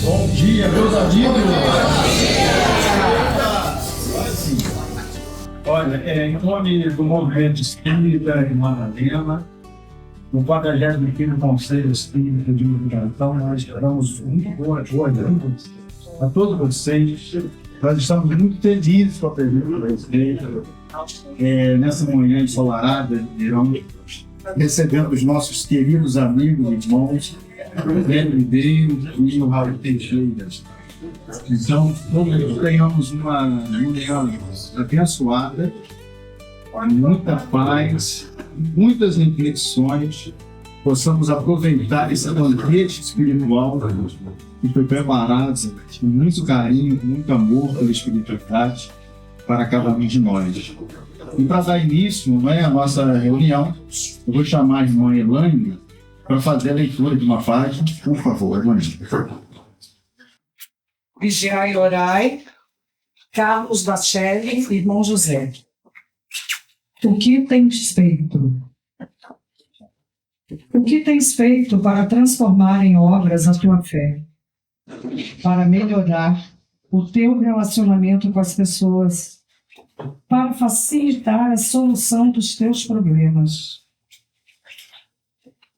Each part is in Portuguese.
Bom dia, meus amigos! Olha, em nome do Movimento Espírita Irmã Madalena, no 45º Conselho Espírita de Unificação, nós damos muito boa noite a todos vocês. Nós estamos muito felizes com a presença da igreja nessa manhã ensolarada de verão, recebendo os nossos queridos amigos e irmãos, o Pedro Ribeiro e o Raul Teixeira. Então, tenhamos uma manhã abençoada, muita paz, muitas reflexões, possamos aproveitar esse banquete espiritual que foi preparado com muito carinho, com muito amor pela espiritualidade para cada um de nós. E para dar início à nossa reunião, eu vou chamar a irmã Elaine para fazer a leitura de uma página. Por favor, Elaine. Vigiai e orai, Carlos Bacelli, irmão José. O que tens feito? O que tens feito para transformar em obras a tua fé? Para melhorar o teu relacionamento com as pessoas? Para facilitar a solução dos teus problemas?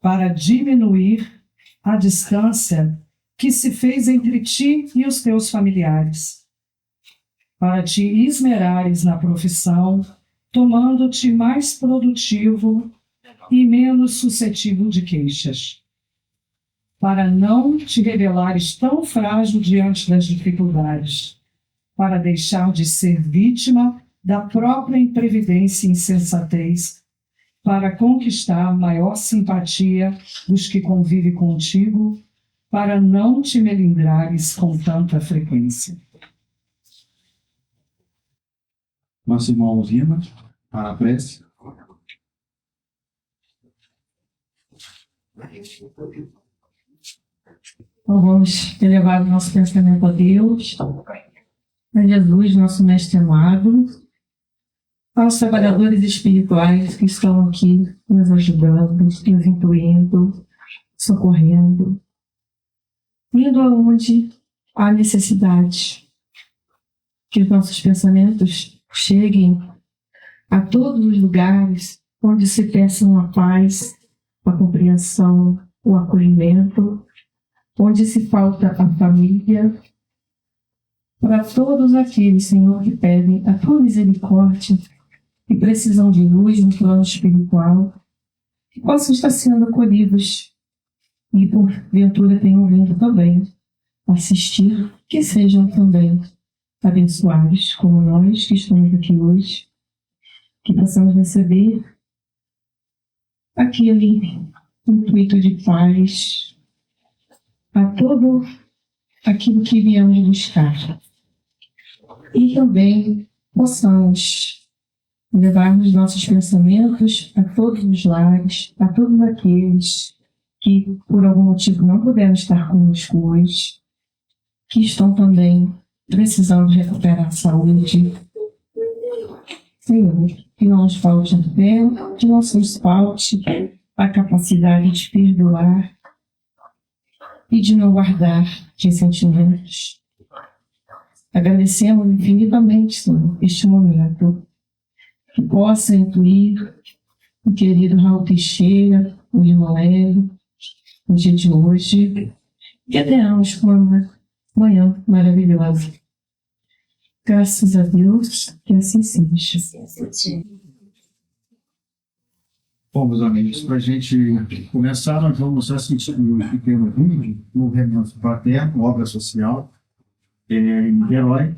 Para diminuir a distância que se fez entre ti e os teus familiares? Para te esmerares na profissão, tomando-te mais produtivo e menos suscetível de queixas? Para não te revelares tão frágil diante das dificuldades? Para deixar de ser vítima da própria imprevidência e insensatez? Para conquistar maior simpatia dos que convivem contigo? Para não te melindrares com tanta frequência? Nosso irmão Lima, para a prece. Vamos elevar o nosso pensamento a Deus, a Jesus, nosso Mestre amado, aos trabalhadores espirituais que estão aqui nos ajudando, nos incluindo, socorrendo, indo aonde há necessidade, que os nossos pensamentos cheguem a todos os lugares onde se peçam a paz, a compreensão, o acolhimento, onde se falta a família, para todos aqueles, Senhor, que pedem a tua misericórdia e precisam de luz no plano espiritual, que possam estar sendo acolhidos e, porventura, tenham vindo também assistir, que sejam também abençoados, como nós que estamos aqui hoje, que possamos receber aquele intuito de paz a todo aquilo que viemos buscar. E também possamos levar os nossos pensamentos a todos os lares, a todos aqueles que por algum motivo não puderam estar conosco hoje, que estão também precisando recuperar a saúde. Senhor, que não nos falte a fé, que não nos falte a capacidade de perdoar e de não guardar ressentimentos. Agradecemos infinitamente, Senhor, este momento, que possa incluir o querido Raul Teixeira, o irmão Hélio, no dia de hoje, que tenhamos uma manhã maravilhosa. Graças a Deus, que assim seja. Bom, meus amigos, para a gente começar, nós vamos assistir um pequeno vídeo no Reunião Fraterno, obra social, em Niterói,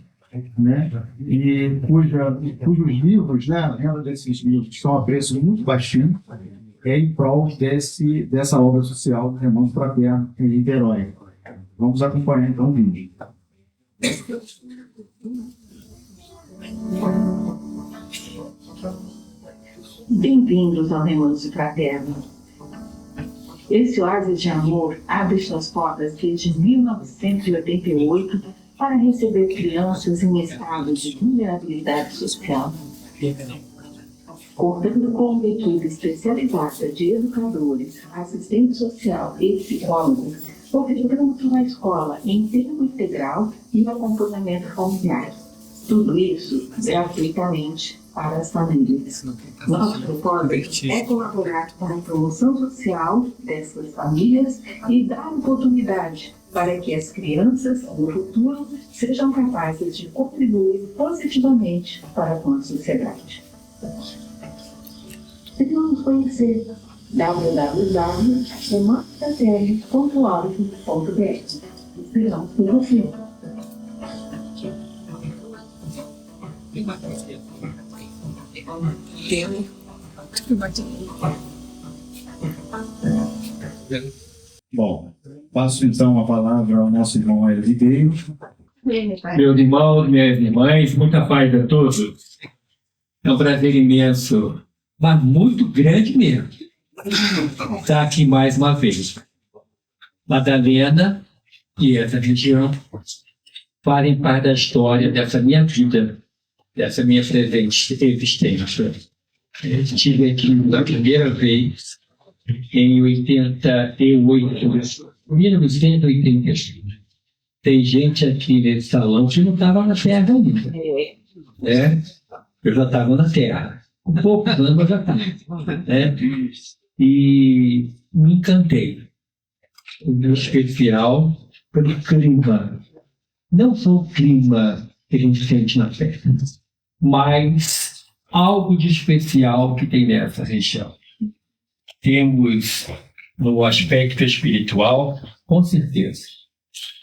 né? E cujos livros, né, a renda desses livros estão a preço muito baixinho, em prol dessa obra social do Reunião Fraterno em Niterói. Vamos acompanhar então o vídeo. Bem-vindos ao Remanso Fraterno. Esse oásis de amor abre suas portas desde 1988 para receber crianças em estado de vulnerabilidade social. Contando com uma equipe especializada de educadores, assistente social e psicólogos, Configuramos uma escola em tempo integral e acompanhamento familiar. Tudo isso gratuitamente para as famílias. Nosso propósito é colaborar para a promoção social dessas famílias e dar oportunidade para que as crianças do futuro sejam capazes de contribuir positivamente para com a sociedade. Venhamos conhecer www.emandatl.org.br. Esperamos por você. Bom, passo então a palavra ao nosso irmão Hélio Ribeiro. Meus irmãos, minhas irmãs, muita paz a todos. É um prazer imenso, mas muito grande mesmo, estar aqui mais uma vez. Madalena e essa região fazem parte da história dessa minha vida, dessa minha presente existência. Eu estive aqui pela primeira vez em 88, 1985. Tem gente aqui nesse salão que não estava na Terra ainda. Né? Eu já estava na Terra. Um pouco anos eu já estava. Né? E me encantei. O meu especial pelo clima. Não só o clima que a gente sente na festa, mas algo de especial que tem nessa região. Temos, no aspecto espiritual, com certeza,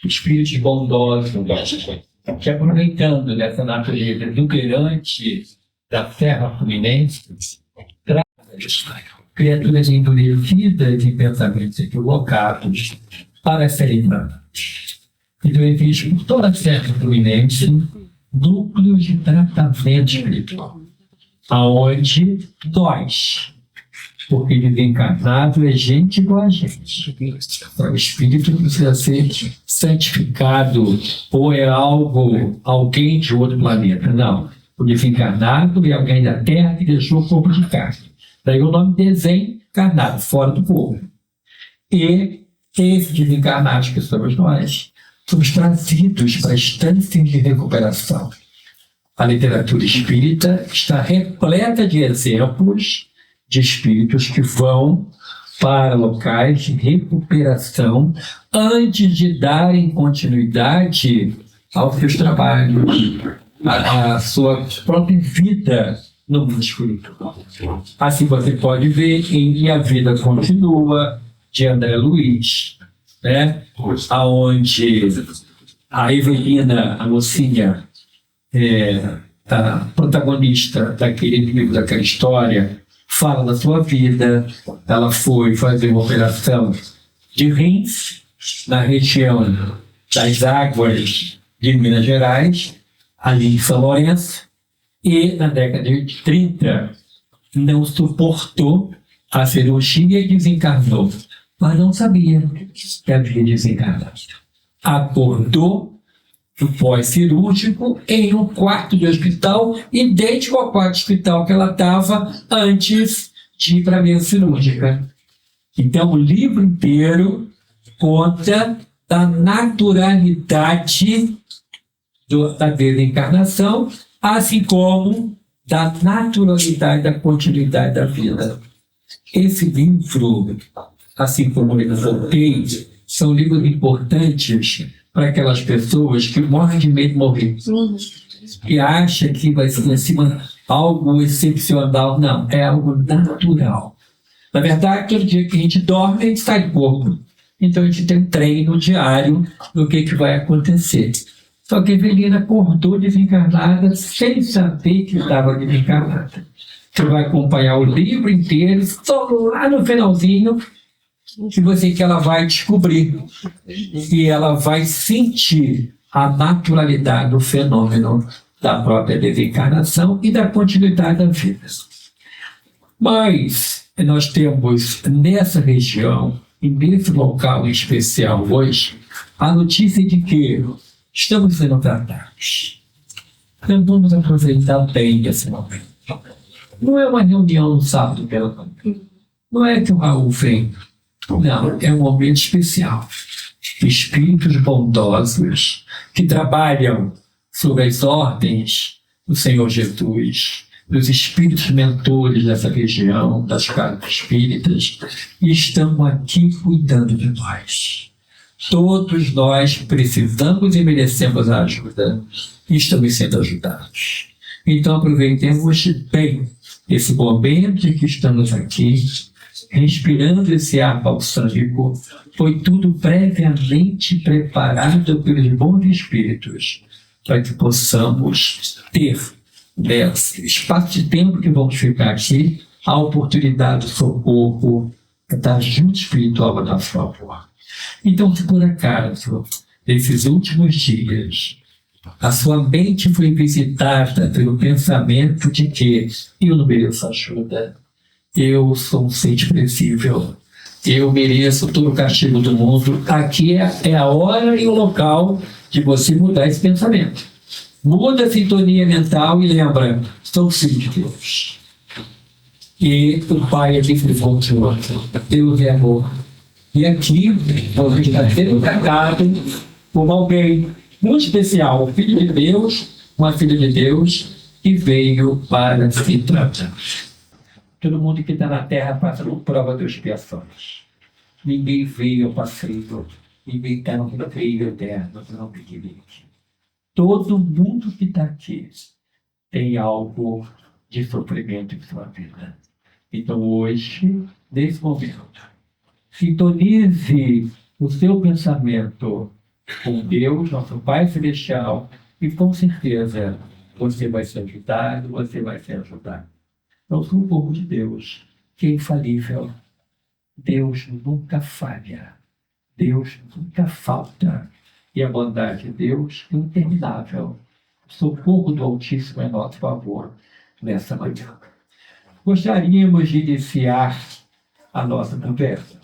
espíritos bondosos, que aproveitando dessa natureza exuberante da Serra Fluminense, traz criaturas endurecidas e pensamentos equivocados para serem tratados. Então existe por toda a Serra Fluminense núcleos de tratamento espiritual, aonde nós, porque desencarnado é gente igual a gente. O espírito precisa ser santificado ou é alguém de outro planeta. Não. O desencarnado é alguém da Terra que deixou o corpo de carne. Daí o nome desencarnado, fora do corpo. E esses desencarnados que somos nós, somos trazidos para instâncias de recuperação. A literatura espírita está repleta de exemplos de espíritos que vão para locais de recuperação antes de darem continuidade aos seus trabalhos, à sua própria vida no mundo espiritual. Assim você pode ver em E a Vida Continua, de André Luiz, né? Onde a Evelina, a mocinha, a protagonista daquele livro, daquela história, fala da sua vida. Ela foi fazer uma operação de rins na região das águas de Minas Gerais, ali em São Lourenço, e na década de 30 não suportou a cirurgia e desencarnou, mas não sabia que havia desencarnado. Acordou do pós-cirúrgico em um quarto de hospital, idêntico ao quarto de hospital que ela estava antes de ir para a mesa cirúrgica. Então, o livro inteiro conta da naturalidade da desencarnação, assim como da naturalidade da continuidade da vida. Esse livro, assim como o Voltei, são livros importantes para aquelas pessoas que morrem de medo de morrer. E acham que vai ser acima algo excepcional. Não, é algo natural. Na verdade, todo dia que a gente dorme, a gente sai do corpo. Então a gente tem um treino diário do que vai acontecer. Só que a Evelina acordou desencarnada sem saber que estava desencarnada. Você vai acompanhar o livro inteiro, só lá no finalzinho, que ela vai descobrir. E ela vai sentir a naturalidade do fenômeno da própria desencarnação e da continuidade da vida. Mas nós temos nessa região, e nesse local em especial hoje, a notícia de que estamos sendo tratados. Então vamos aproveitar bem esse momento. Não é uma reunião no sábado pela manhã. Não é que o Raul vem. Não, é um momento especial. espíritos bondosos que trabalham sob as ordens do Senhor Jesus, dos espíritos mentores dessa região, das casas espíritas, e estão aqui cuidando de nós. Todos nós precisamos e merecemos a ajuda e estamos sendo ajudados. Então aproveitemos bem esse momento em que estamos aqui, respirando esse ar balsâmico. Foi tudo previamente preparado pelos bons espíritos para que possamos ter, nesse espaço de tempo que vamos ficar aqui, a oportunidade do socorro da ajuda espiritual a nosso favor. Então, se por acaso, nesses últimos dias, a sua mente foi visitada pelo pensamento de que eu não mereço ajuda, eu sou um ser desprezível, eu mereço todo o castigo do mundo, aqui é a hora e o local de você mudar esse pensamento. Muda a sintonia mental e lembra, sou filho de Deus. E o Pai é sempre continua. Deus é amor. E aqui você está sendo tratado como alguém muito especial, um filho de Deus, uma filha de Deus, que veio para se tratar. Todo mundo que está na Terra passa por prova de expiações. Ninguém veio ao passeio, ninguém está no veio eterno, não piquenique. Todo mundo que está aqui tem algo de sofrimento em sua vida. Então hoje, nesse momento, sintonize o seu pensamento com Deus, nosso Pai Celestial, e com certeza você vai ser ajudado, você vai ser ajudado. Eu sou um povo de Deus, que é infalível. Deus nunca falha. Deus nunca falta. E a bondade de Deus é interminável. O socorro do Altíssimo é nosso favor nessa manhã. Gostaríamos de iniciar a nossa conversa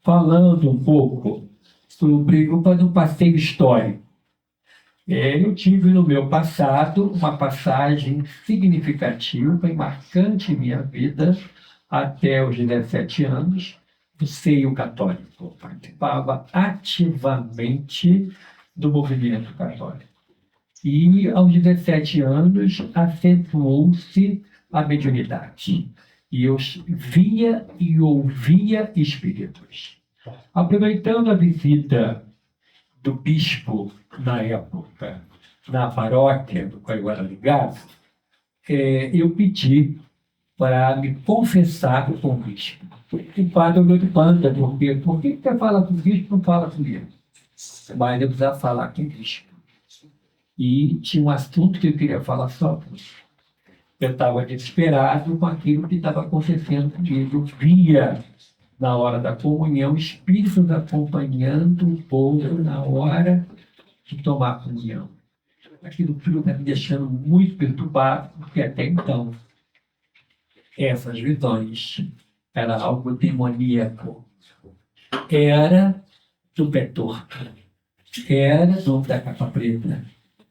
falando um pouco sobre um passeio histórico. Eu tive no meu passado uma passagem significativa e marcante em minha vida até os 17 anos do seio católico. Participava ativamente do movimento católico. E aos 17 anos acentuou-se a mediunidade. E eu via e ouvia espíritos. Aproveitando a visita do bispo, na época, na paróquia do qual eu era ligado, eu pedi para me confessar com o bispo. O padre olhou de banda, por que você fala com o bispo e não fala comigo? Mas eu precisava falar com o bispo. E tinha um assunto que eu queria falar só com ele. Eu estava desesperado com aquilo que estava acontecendo comigo. Eu via, na hora da comunhão, espíritos acompanhando o povo na hora de tomar a comunhão. Aquilo tudo está me deixando muito perturbado, porque até então, essas visões era algo demoníaco. Era do pé torto. Era do da capa preta.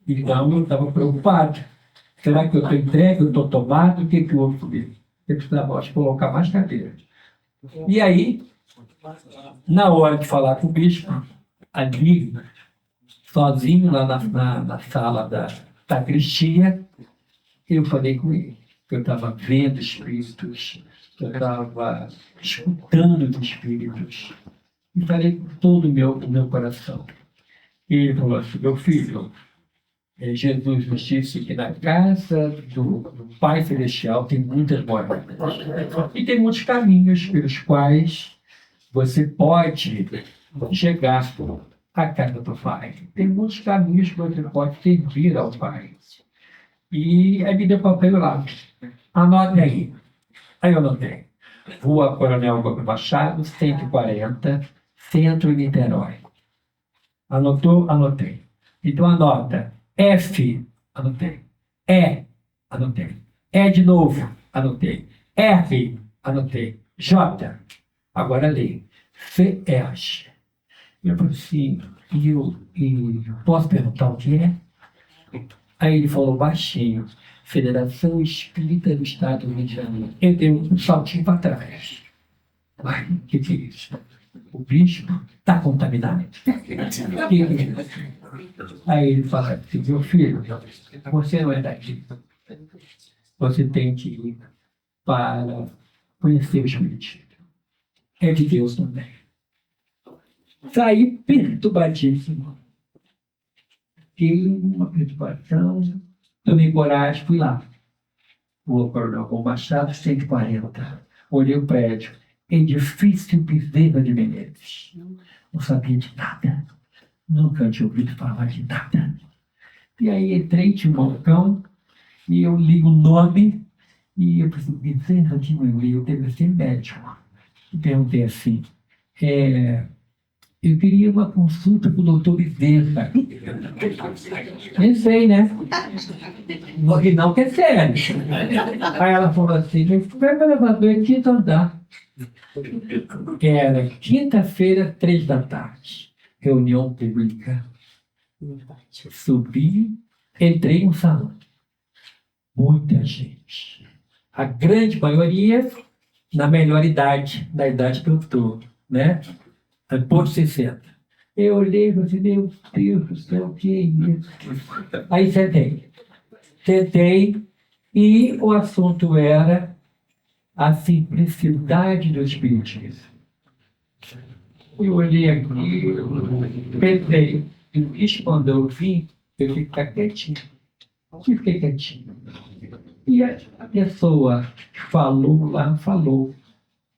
Então eu estava preocupado. Será que eu estou entregue, eu estou tomado? O que houve comigo? Eu precisava colocar mais cadeiras. E aí, na hora de falar com o bispo, ali, sozinho lá na sala da sacristia, eu falei com ele. Eu estava vendo espíritos, eu estava escutando os espíritos. E falei com todo o meu coração. E ele falou assim, meu filho, Jesus nos disse que na casa do Pai Celestial tem muitas moradas. E tem muitos caminhos pelos quais você pode chegar à casa do Pai. Tem muitos caminhos que você pode servir ao Pai. E aí me deu papel lá. Anote aí. Aí eu anotei. Rua Coronel Gomes Machado, 140, Centro Niterói. Anotou? Anotei. Então anota. F, anotei. E, anotei. E de novo, anotei. R, anotei. J, agora leio. FERJ. Eu falei assim, posso perguntar o que é? Aí ele falou baixinho. Federação Espírita do Estado do Rio de Janeiro. Eu dei um saltinho para trás. Ai, o que é isso? o bicho está contaminado. Aí ele fala assim, meu filho, você não é daqui. Você tem que ir para conhecer o Espiritismo. É de Deus também. Saí perturbadíssimo. Fiquei uma perturbação, tomei coragem, fui lá. Rua Coronel Bom Machado, 140. Olhei o prédio. Edifício Bezerra de Menezes. Não sabia de nada. Nunca tinha ouvido falar de nada. E aí entrei, tinha um balcão, e eu li o nome, e eu pensei, Bezerra de Menezes, eu devo ser médico. E perguntei assim, eu queria uma consulta com o doutor Bezerra. Nem sei, né? E não que é sério. Aí ela falou assim, vai para o elevador, é quinto andar. Era quinta-feira, 3 da tarde. Reunião pública. Subi, entrei no salão. Muita gente. A grande maioria na melhor idade, da idade que eu estou, né? Por 60. Eu olhei e falei, meu Deus do céu, o que é isso? Aí sentei, e o assunto era a simplicidade do Espiritismo. Eu olhei aqui, pensei, e quando eu vim, eu fiquei quietinho. Fiquei quietinho. E a pessoa falou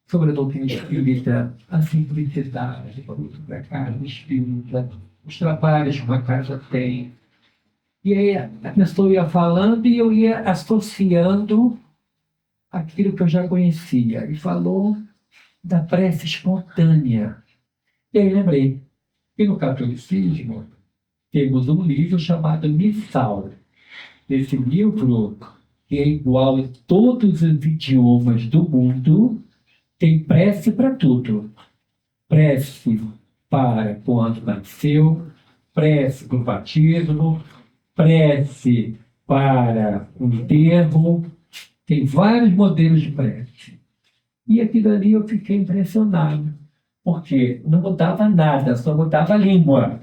sobre a doutrina espírita, a simplicidade da casa espírita, os trabalhos que a casa tem. E aí a pessoa ia falando e eu ia associando aquilo que eu já conhecia. E falou da prece espontânea. E aí lembrei que no catolicismo temos um livro chamado Missal. Esse livro, que é igual em todos os idiomas do mundo, tem prece para tudo. Prece para quando nasceu, prece para o batismo, prece para o enterro. Tem vários modelos de prece. E aquilo ali eu fiquei impressionado, porque não mudava nada, só mudava a língua.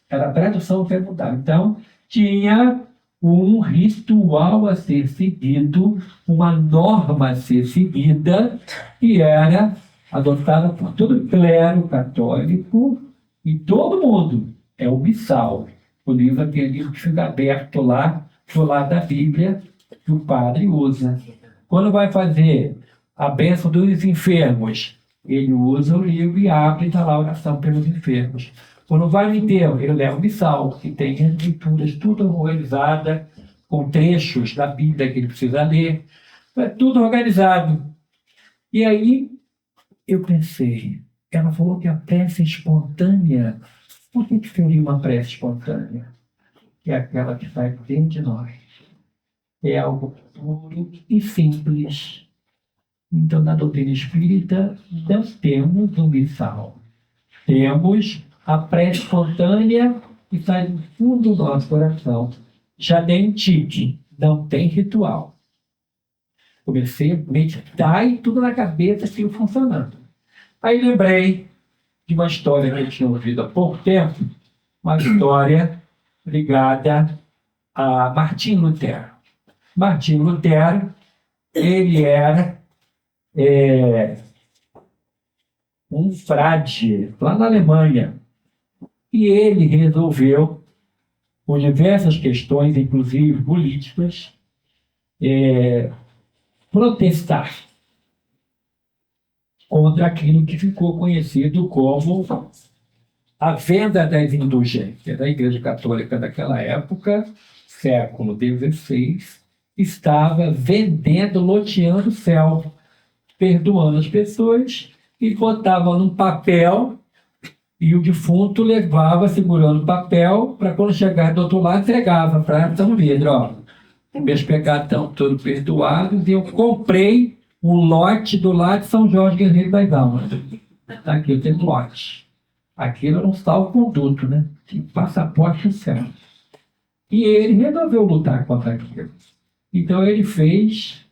Era a tradução que mudava. Então, tinha um ritual a ser seguido, uma norma a ser seguida, que era adotada por todo o clero católico e todo mundo. É o missal. O livro tem livro que fica aberto lá, do lado da Bíblia, que o padre usa. Quando vai fazer a bênção dos enfermos, ele usa o livro e abre e está lá a oração pelos enfermos. Quando vai no enterro, ele leva o missal, que tem as leituras tudo organizada, com trechos da Bíblia que ele precisa ler. É tudo organizado. E aí eu pensei, ela falou que a prece espontânea, por que seria uma prece espontânea? É aquela que sai dentro de nós. É algo puro e simples. Então, na doutrina espírita, nós temos o missal. Temos a prece espontânea que sai do fundo do nosso coração. Já nem tique, não tem ritual. Comecei a meditar e tudo na cabeça saiu funcionando. Aí lembrei de uma história que eu tinha ouvido há pouco tempo, uma história ligada a Martinho Lutero. Martinho Lutero, ele era um frade lá na Alemanha. E ele resolveu, por diversas questões, inclusive políticas, protestar contra aquilo que ficou conhecido como a venda das indulgências. A Igreja Católica daquela época, século XVI, estava vendendo, loteando o céu, perdoando as pessoas e botava num papel e o defunto levava segurando o papel para quando chegar do outro lado entregava para São Pedro. Ó, meus pecados estão todos perdoados e eu comprei um lote do lado de São Jorge Guerreiro das Almas. Está aqui, eu tenho lote. Aquilo era um salvo-conduto, né? Tinha passaporte no céu. E ele resolveu lutar contra aquilo. Então ele fez,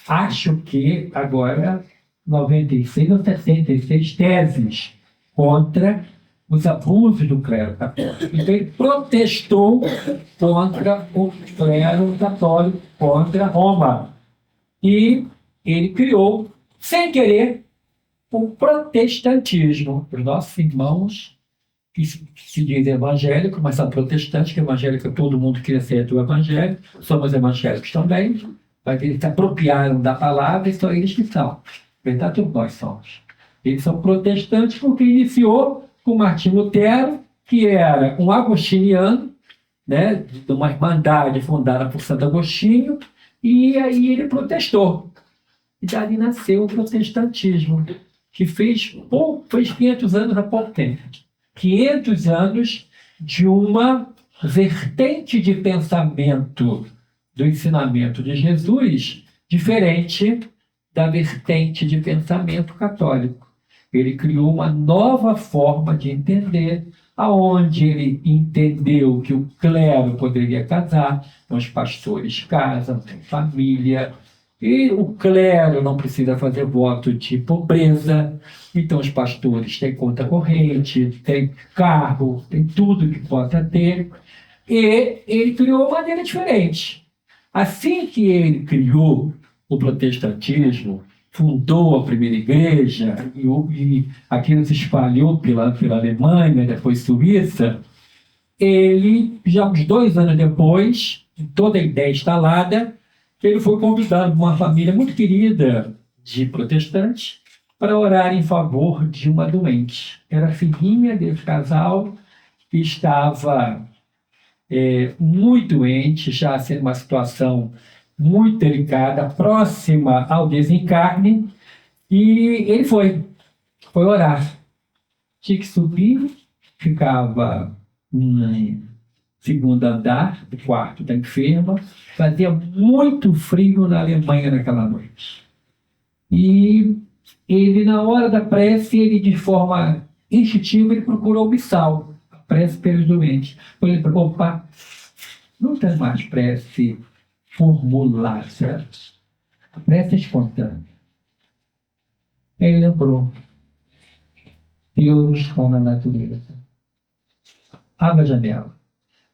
acho que agora, 96 ou 66 teses contra os abusos do clero católico. Então, ele protestou contra o clero católico, contra Roma. E ele criou, sem querer, o protestantismo. Os nossos irmãos que se dizem evangélicos, mas são protestantes, que evangélico é todo mundo que aceita o evangelho, somos evangélicos também, mas eles se apropriaram da palavra e são eles que são. Verdade, todos nós somos. Eles são protestantes porque iniciou com Martim Lutero, que era um agostiniano, né, de uma irmandade fundada por Santo Agostinho, e aí ele protestou. E dali nasceu o protestantismo, que fez 500 anos há pouco tempo. 500 anos de uma vertente de pensamento do ensinamento de Jesus diferente da vertente de pensamento católico. Ele criou uma nova forma de entender, aonde ele entendeu que o clero poderia casar, então os pastores casam, têm família, e o clero não precisa fazer voto de pobreza, então os pastores têm conta corrente, têm carro, têm tudo que possa ter, e ele criou uma maneira diferente. Assim que ele criou o protestantismo, fundou a primeira igreja, e aquilo se espalhou pela Alemanha, depois Suíça, ele, já uns 2 anos depois, toda a ideia instalada, ele foi convidado por uma família muito querida de protestantes para orar em favor de uma doente. Era a filhinha desse casal que estava muito doente, já sendo uma situação muito delicada, próxima ao desencarne, e ele foi orar. Tinha que subir, ficava no segundo andar do quarto da enferma, fazia muito frio na Alemanha naquela noite. E ele, na hora da prece, ele de forma instintiva, ele procurou o missal, a prece pelos doentes. Ele falou, opa, não tem mais prece formulada, certo? A prece é espontânea. Ele lembrou, Deus está na natureza. Abre a janela.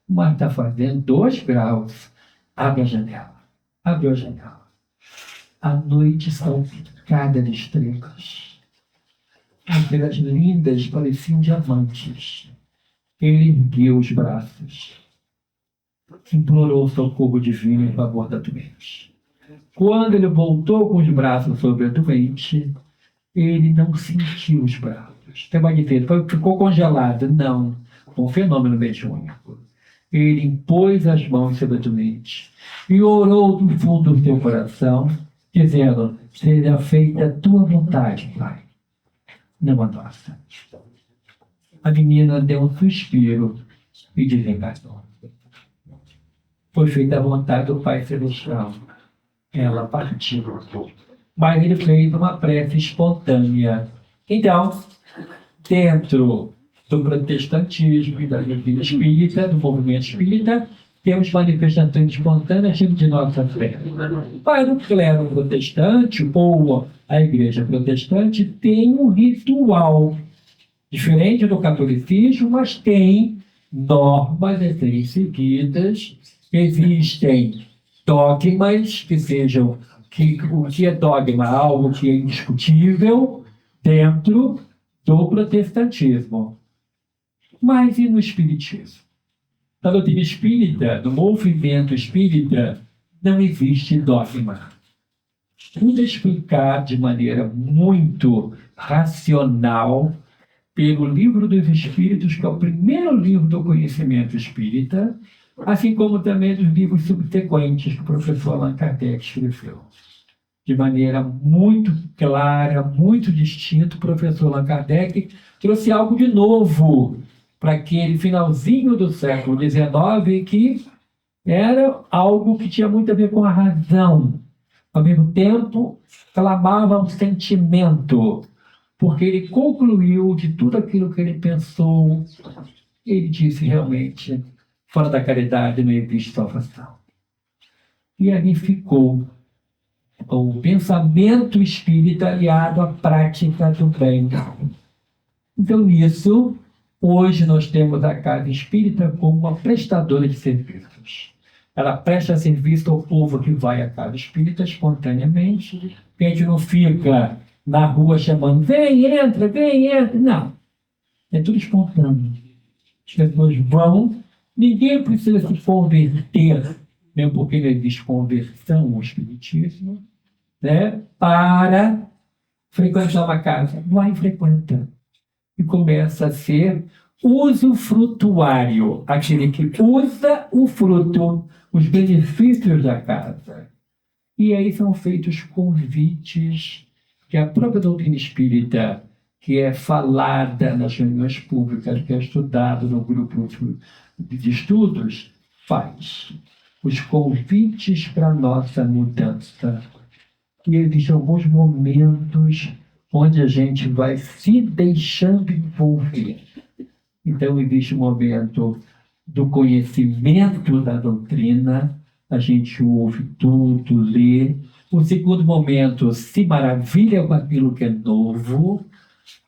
O mar está fazendo 2 graus. Abre a janela. Abre a janela. A noite está picada de estrelas. As estrelas lindas pareciam diamantes. Ele ergueu os braços. Implorou o socorro divino em favor da doente. Quando ele voltou com os braços sobre a doente, ele não sentiu os braços. Você vai dizer, ficou congelado. Não. Um fenômeno mediúnico. Ele impôs as mãos sobre a doente e orou do fundo do seu coração, dizendo, seja feita a tua vontade, Pai, não a nossa. A menina deu um suspiro e desencarnou. Foi feita a vontade do Pai Celestial. Ela partiu. Mas ele fez uma prece espontânea. Então, dentro do protestantismo e da vida espírita, do movimento espírita, temos manifestações espontâneas de nossa fé. Para o clero protestante ou a igreja protestante tem um ritual diferente do catolicismo, mas tem normas a serem seguidas. Existem dogmas que sejam o que é dogma, algo que é indiscutível dentro do protestantismo. Mas e no espiritismo? Na doutrina espírita, no movimento espírita, não existe dogma. Tudo é explicado de maneira muito racional pelo Livro dos Espíritos, que é o primeiro livro do conhecimento espírita, assim como também dos livros subsequentes que o professor Allan Kardec escreveu. De maneira muito clara, muito distinta, o professor Allan Kardec trouxe algo de novo para aquele finalzinho do século XIX, que era algo que tinha muito a ver com a razão. Ao mesmo tempo, clamava um sentimento, porque ele concluiu de tudo aquilo que ele pensou. Ele disse realmente, fora da caridade não existe salvação. E ali ficou o pensamento espírita aliado à prática do bem. Então, nisso, hoje nós temos a Casa Espírita como uma prestadora de serviços. Ela presta serviço ao povo que vai à Casa Espírita espontaneamente. A gente não fica na rua chamando, vem, entra, não. É tudo espontâneo. As pessoas vão, ninguém precisa se converter, mesmo porque não existe conversão no Espiritismo, né, para frequentar uma casa. Vai frequentando. E começa a ser usufrutuário, aquele que usa o fruto, os benefícios da casa. E aí são feitos convites que a própria doutrina espírita, que é falada nas reuniões públicas, que é estudado no grupo de estudos, faz. Os convites para a nossa mudança. E existem alguns momentos onde a gente vai se deixando envolver. Então, existe o momento do conhecimento da doutrina, a gente ouve tudo, lê. O segundo momento, se maravilha com aquilo que é novo.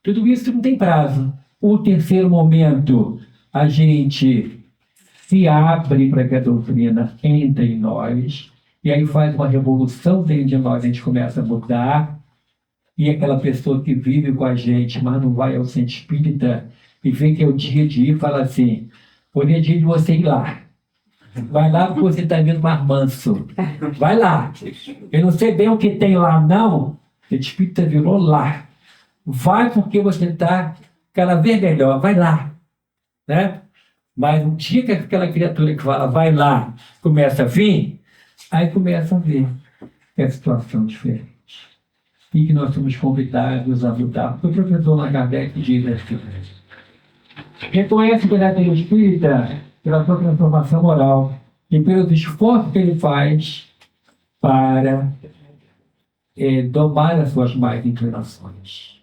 Tudo isso não tem prazo. O terceiro momento, a gente se abre para que a doutrina entre em nós, e aí faz uma revolução dentro de nós, a gente começa a mudar, e aquela pessoa que vive com a gente, mas não vai ao centro espírita, e vê que é o dia de ir, fala assim, hoje é dia de você ir lá. Vai lá porque você está vindo mais manso. Vai lá. Eu não sei bem o que tem lá, não. O espírita virou lá. Vai porque você está cada vez melhor. Vai lá. Né? Mas um dia que aquela criatura que fala, vai lá, começa a vir, aí começa a ver que a situação é diferente. E que nós somos convidados a mudar. O professor Allan Kardec diz assim, reconhece o verdadeiro espírita pela sua transformação moral e pelos esforços que ele faz para domar as suas más inclinações.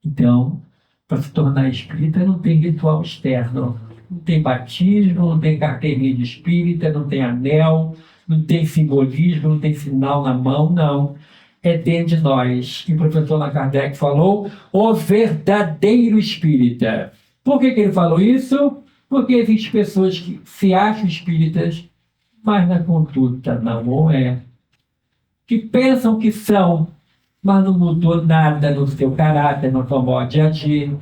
Então, para se tornar espírita não tem ritual externo, não tem batismo, não tem carteirinha de espírita, não tem anel, não tem simbolismo, não tem sinal na mão, não. É dentro de nós. E o professor Allan Kardec falou, o verdadeiro espírita. Por que ele falou isso? Porque existem pessoas que se acham espíritas, mas na conduta não é. Que pensam que são, mas não mudou nada no seu caráter, no seu modo de agir.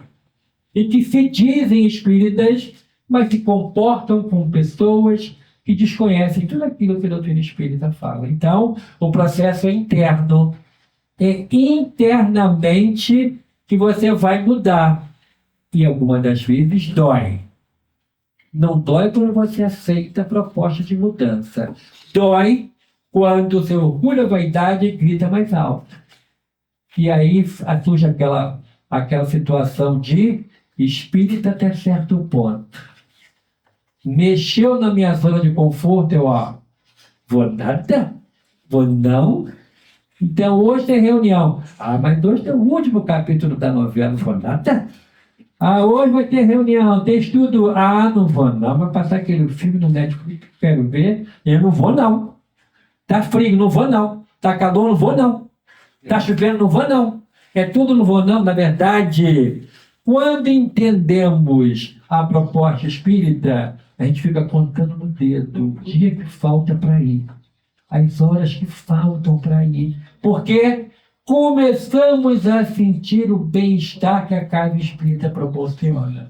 E que se dizem espíritas, mas se comportam como pessoas que desconhecem tudo aquilo que a doutrina espírita fala. Então, o processo é interno. É internamente que você vai mudar. E algumas das vezes dói. Não dói quando você aceita a proposta de mudança. Dói quando o seu orgulho e a vaidade grita mais alto. E aí surge aquela situação de espírita até certo ponto. Mexeu na minha zona de conforto, eu vou nada? Vou não? Então hoje tem reunião. Mas hoje tem o último capítulo da novela, vou nada? Hoje vai ter reunião, tem estudo. Não vou não, vai passar aquele filme no Netflix que eu quero ver. Eu não vou não. Tá frio, não vou não. Tá calor, não vou não. Tá chovendo, não vou não. É tudo não vou não. Na verdade, quando entendemos a proposta espírita, a gente fica contando no dedo o dia que falta para ir. As horas que faltam para ir. Porque começamos a sentir o bem-estar que a casa espírita proporciona.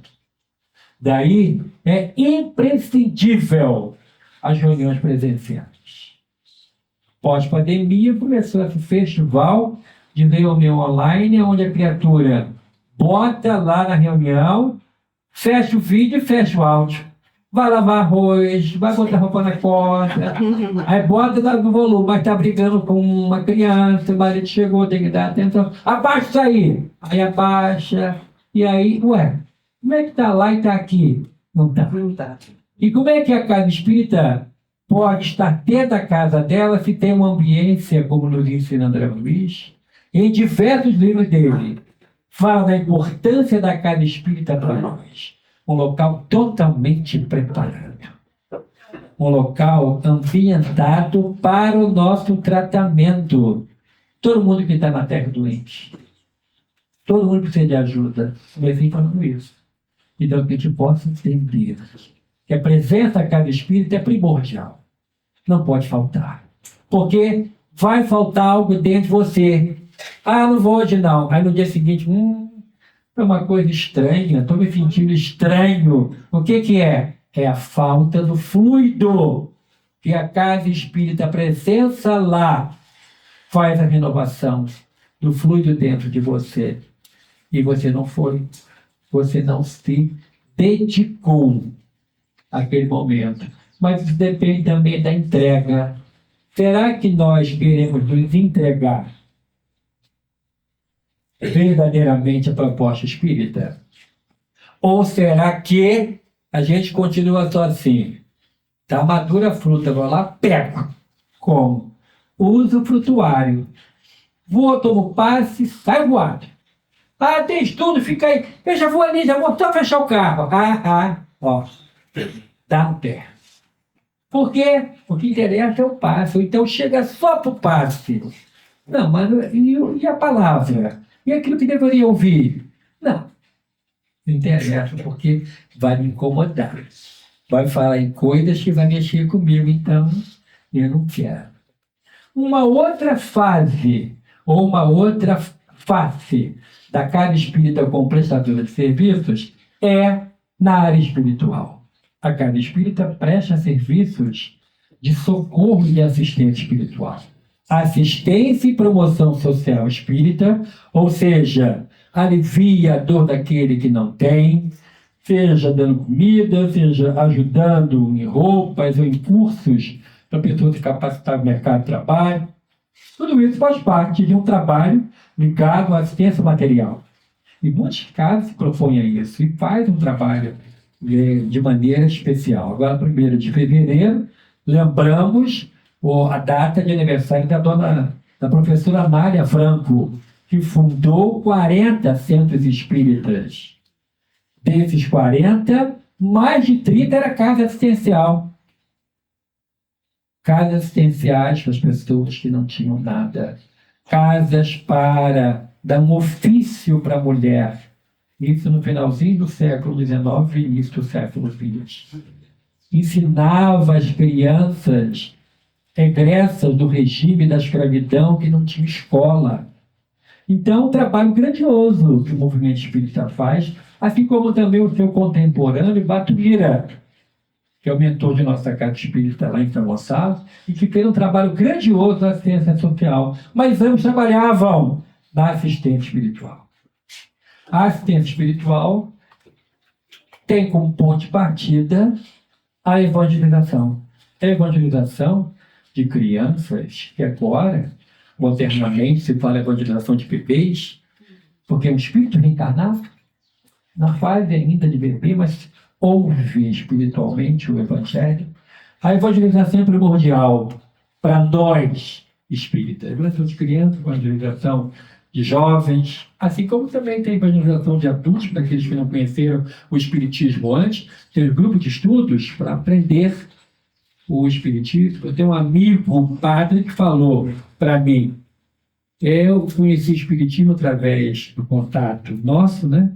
Daí é imprescindível as reuniões presenciais. Pós-pandemia começou esse festival de reunião online, onde a criatura bota lá na reunião, fecha o vídeo e fecha o áudio. Vai lavar arroz, vai botar roupa na porta, aí bota lá no volume, mas tá brigando com uma criança, o marido chegou, tem que dar atenção. Abaixa isso aí! Aí abaixa, e aí, como é que tá lá e tá aqui? Não tá. E como é que a casa espírita pode estar dentro da casa dela se tem uma ambiência, como nos ensina André Luiz, em diversos livros dele, fala da importância da casa espírita para nós. Um local totalmente preparado. Um local ambientado para o nosso tratamento. Todo mundo que está na Terra doente. Todo mundo precisa de ajuda. Mas vem falando isso. Então, que a gente possa entender que a presença da casa espírita é primordial. Não pode faltar. Porque vai faltar algo dentro de você. Ah, não vou hoje não. Aí no dia seguinte, é uma coisa estranha, estou me sentindo estranho. O que que é? É a falta do fluido. Que a casa espírita, a presença lá, faz a renovação do fluido dentro de você. E você não foi, você não se dedicou àquele momento. Mas isso depende também da entrega. Será que nós queremos nos entregar verdadeiramente a proposta espírita? Ou será que a gente continua só assim? Tá madura a fruta, vou lá, pego. Como? Uso frutuário. Vou, tomo passe, sai voado. Ah, tem estudo, fica aí. Eu já vou ali, já vou só fechar o carro. Ó. Dá no pé. Por quê? O que interessa é o passe. Ou então chega só pro passe. Não, mas e a palavra? E aquilo que deveria ouvir? Não interessa, porque vai me incomodar. Vai falar em coisas que vai mexer comigo, então eu não quero. Uma outra fase, ou uma outra face da casa espírita como prestadora de serviços é na área espiritual. A casa espírita presta serviços de socorro e assistência espiritual. Assistência e promoção social espírita, ou seja, alivia a dor daquele que não tem, seja dando comida, seja ajudando em roupas ou em cursos para pessoas se capacitar no mercado de trabalho. Tudo isso faz parte de um trabalho ligado à assistência material. Em muitos casos se propõe a isso e faz um trabalho de maneira especial. Agora, 1º de fevereiro, lembramos a data de aniversário da professora Amália Franco, que fundou 40 centros espíritas. Desses 40, mais de 30 era casa assistencial. Casas assistenciais para as pessoas que não tinham nada. Casas para dar um ofício para a mulher. Isso no finalzinho do século XIX e início do século XX. Ensinava as crianças regressas do regime da escravidão que não tinha escola. Então, um trabalho grandioso que o movimento espírita faz, assim como também o seu contemporâneo, Batuíra, que é o mentor de nossa casa espírita lá em São Gonçalo, e que fez um trabalho grandioso na assistência social. Mas ambos trabalhavam na assistência espiritual. A assistência espiritual tem como ponto de partida a evangelização. A evangelização de crianças, que agora, modernamente, se fala evangelização de bebês, porque o espírito reencarnado, na fase ainda de bebê, mas ouve espiritualmente o evangelho. A evangelização é primordial para nós espíritas. A evangelização de crianças, a evangelização de jovens, assim como também tem a evangelização de adultos, para aqueles que não conheceram o espiritismo antes, tem um grupo de estudos para aprender o espiritismo. Eu tenho um amigo, um padre, que falou para mim, eu conheci o espiritismo através do contato nosso, né?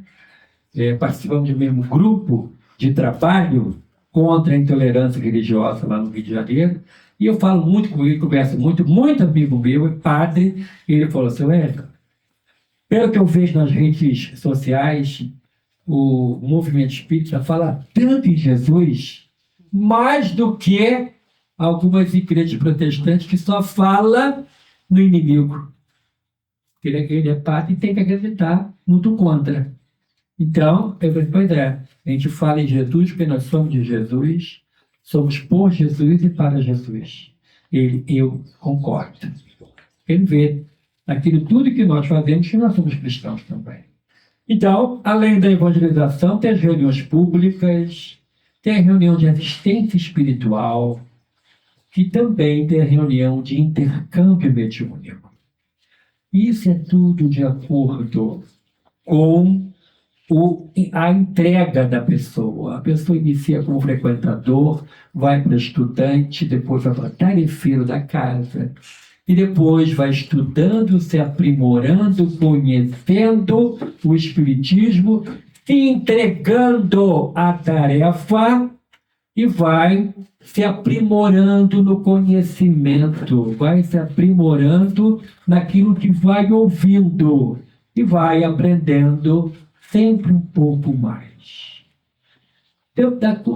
Participamos do mesmo grupo de trabalho contra a intolerância religiosa lá no Rio de Janeiro, e eu falo muito com ele, converso muito amigo meu, é padre, e ele falou assim, pelo que eu vejo nas redes sociais, o movimento espírita fala tanto em Jesus, mais do que algumas igrejas protestantes que só falam no inimigo. Ele é padre e tem que acreditar muito contra. Então, eu falei, pois é, a gente fala em Jesus porque nós somos de Jesus, somos por Jesus e para Jesus. Eu concordo. Ele vê naquilo tudo que nós fazemos que nós somos cristãos também. Então, além da evangelização, tem as reuniões públicas, tem a reunião de assistência espiritual, que também tem a reunião de intercâmbio mediúnico. Isso é tudo de acordo com a entrega da pessoa. A pessoa inicia como frequentador, vai para estudante, depois vai para tarefeiro da casa. e depois vai estudando, se aprimorando, conhecendo o Espiritismo, se entregando à tarefa e vai se aprimorando no conhecimento, vai se aprimorando naquilo que vai ouvindo e vai aprendendo sempre um pouco mais.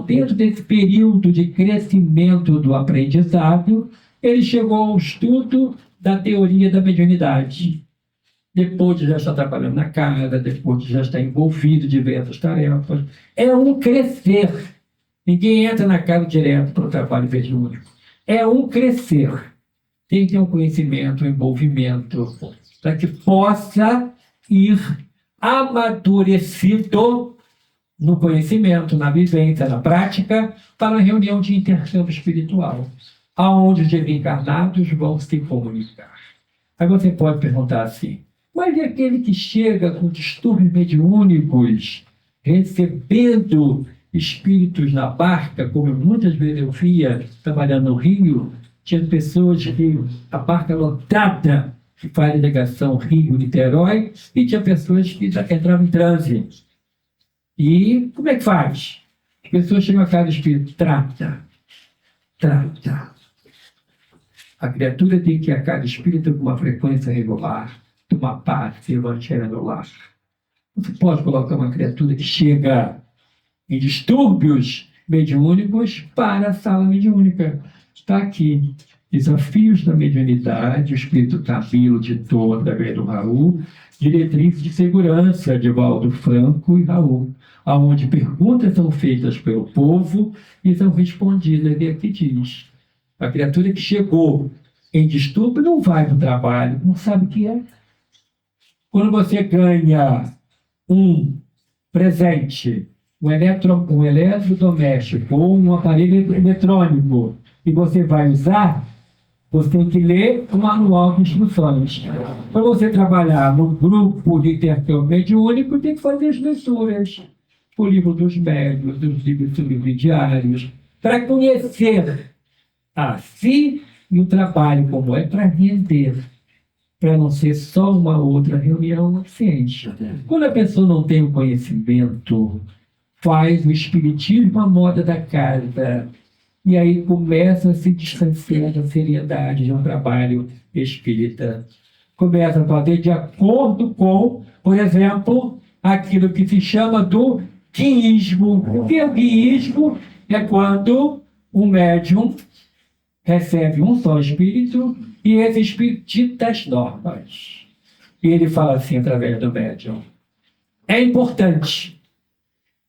Dentro desse período de crescimento do aprendizado, ele chegou ao estudo da teoria da mediunidade. Depois de já estar trabalhando na casa, depois de já estar envolvido em diversas tarefas, é um crescer. Ninguém entra na casa direto para o trabalho mediúnico. É um crescer. Tem que ter um conhecimento, um envolvimento, para que possa ir amadurecido no conhecimento, na vivência, na prática, para a reunião de intercâmbio espiritual, aonde os desencarnados vão se comunicar. Aí você pode perguntar assim, mas e aquele que chega com distúrbios mediúnicos, recebendo espíritos na barca, como muitas vezes eu via trabalhando no Rio, tinha pessoas que a barca lotada, que faz ligação Rio-Niterói, e tinha pessoas que entravam em transe. E como é que faz? As pessoas chegam a casa do espírito, trata. A criatura tem que ir a casa espírita com uma frequência regular, uma paz, se evangelho no lar. Você pode colocar uma criatura que chega em distúrbios mediúnicos para a sala mediúnica. Está aqui. Desafios da mediunidade, o espírito Camilo de Toda, do Raul, diretrizes de segurança de Valdo Franco e Raul, aonde perguntas são feitas pelo povo e são respondidas. E aqui diz, a criatura que chegou em distúrbio não vai para o trabalho, não sabe o que é. Quando você ganha um presente, um eletrodoméstico ou um aparelho eletrônico, e você vai usar, você tem que ler o manual de instruções. Para você trabalhar no grupo de intercâmbio mediúnico, tem que fazer as leituras. O livro dos médiuns, os livros subsidiários, para conhecer a si e o trabalho como é para render, para não ser só uma outra reunião ciente. Quando a pessoa não tem o conhecimento, faz o espiritismo à moda da casa, e aí começa a se distanciar da seriedade de um trabalho espírita. Começa a fazer de acordo com, por exemplo, aquilo que se chama do guiísmo. O que é o guiísmo? É quando um médium recebe um só espírito e esse espírito dita as normas. E ele fala assim através do médium. É importante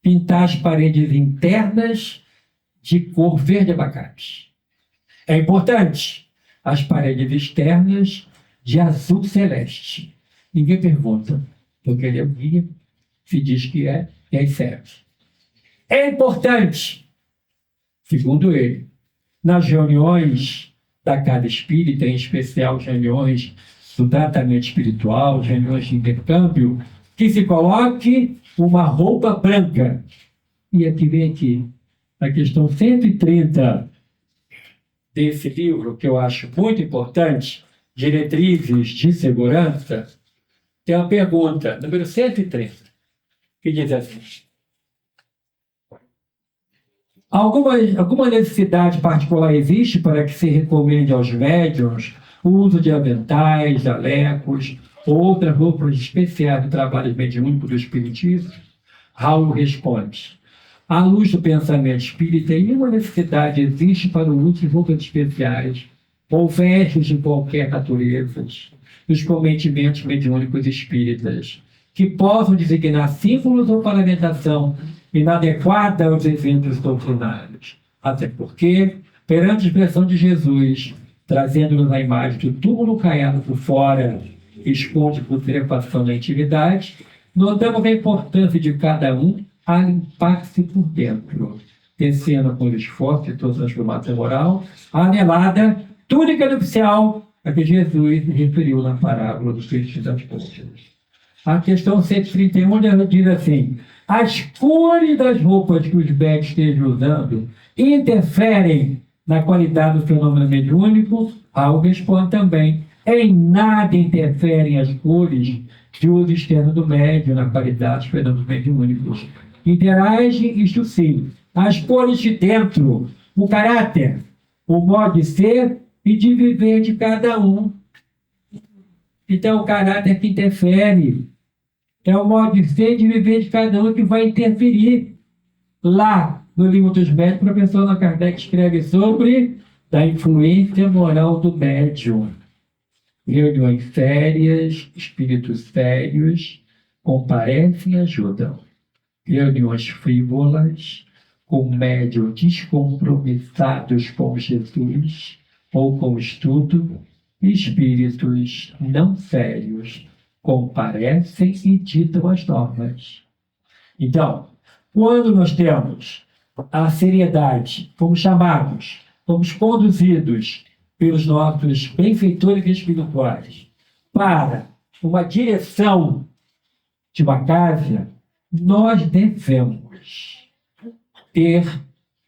pintar as paredes internas de cor verde abacate. É importante as paredes externas de azul celeste. Ninguém pergunta, porque ele é o guia, se diz que é, e aí serve. É importante, segundo ele, nas reuniões da casa espírita, em especial as reuniões do tratamento espiritual, as reuniões de intercâmbio, que se coloque uma roupa branca. E aqui vem aqui, a questão 130 desse livro, que eu acho muito importante, Diretrizes de Segurança, tem uma pergunta, número 130, que diz assim: alguma necessidade particular existe para que se recomende aos médiuns o uso de aventais, jalecos ou outras roupas especiais do trabalho mediúnico do espiritismo? Raul responde: à luz do pensamento espírita, nenhuma necessidade existe para o uso de roupas especiais ou vestes de qualquer natureza dos cometimentos mediúnicos espíritas, que possam designar símbolos ou paramentação inadequada aos eventos doutrinários. Até porque, perante a expressão de Jesus, trazendo-nos a imagem do túmulo caiado por fora, esconde putrefação na intimidade, notamos a importância de cada um a limpar-se por dentro, tecendo com esforço de toda transformação moral a anelada túnica nupcial a que Jesus referiu na parábola dos peixes das pontas. A questão 131 ela diz assim: as cores das roupas que os médicos estejam usando interferem na qualidade do fenômeno mediúnico, Raul responde também. Em nada interferem as cores de uso externo do médium na qualidade dos fenômenos mediúnicos. Interagem, isto sim, as cores de dentro, o caráter, o modo de ser e de viver de cada um. Então, o caráter que interfere é o modo de ser e de viver de cada um que vai interferir. Lá, no livro dos médiuns, o professor Allan Kardec escreve sobre a influência moral do médium. Reuniões sérias, espíritos sérios, comparecem e ajudam. Reuniões frívolas, com médiuns descompromissados com Jesus ou com o estudo, espíritos não sérios comparecem e ditam as normas. Então, quando nós temos a seriedade, fomos chamados, fomos conduzidos pelos nossos benfeitores espirituais para uma direção de uma casa, nós devemos ter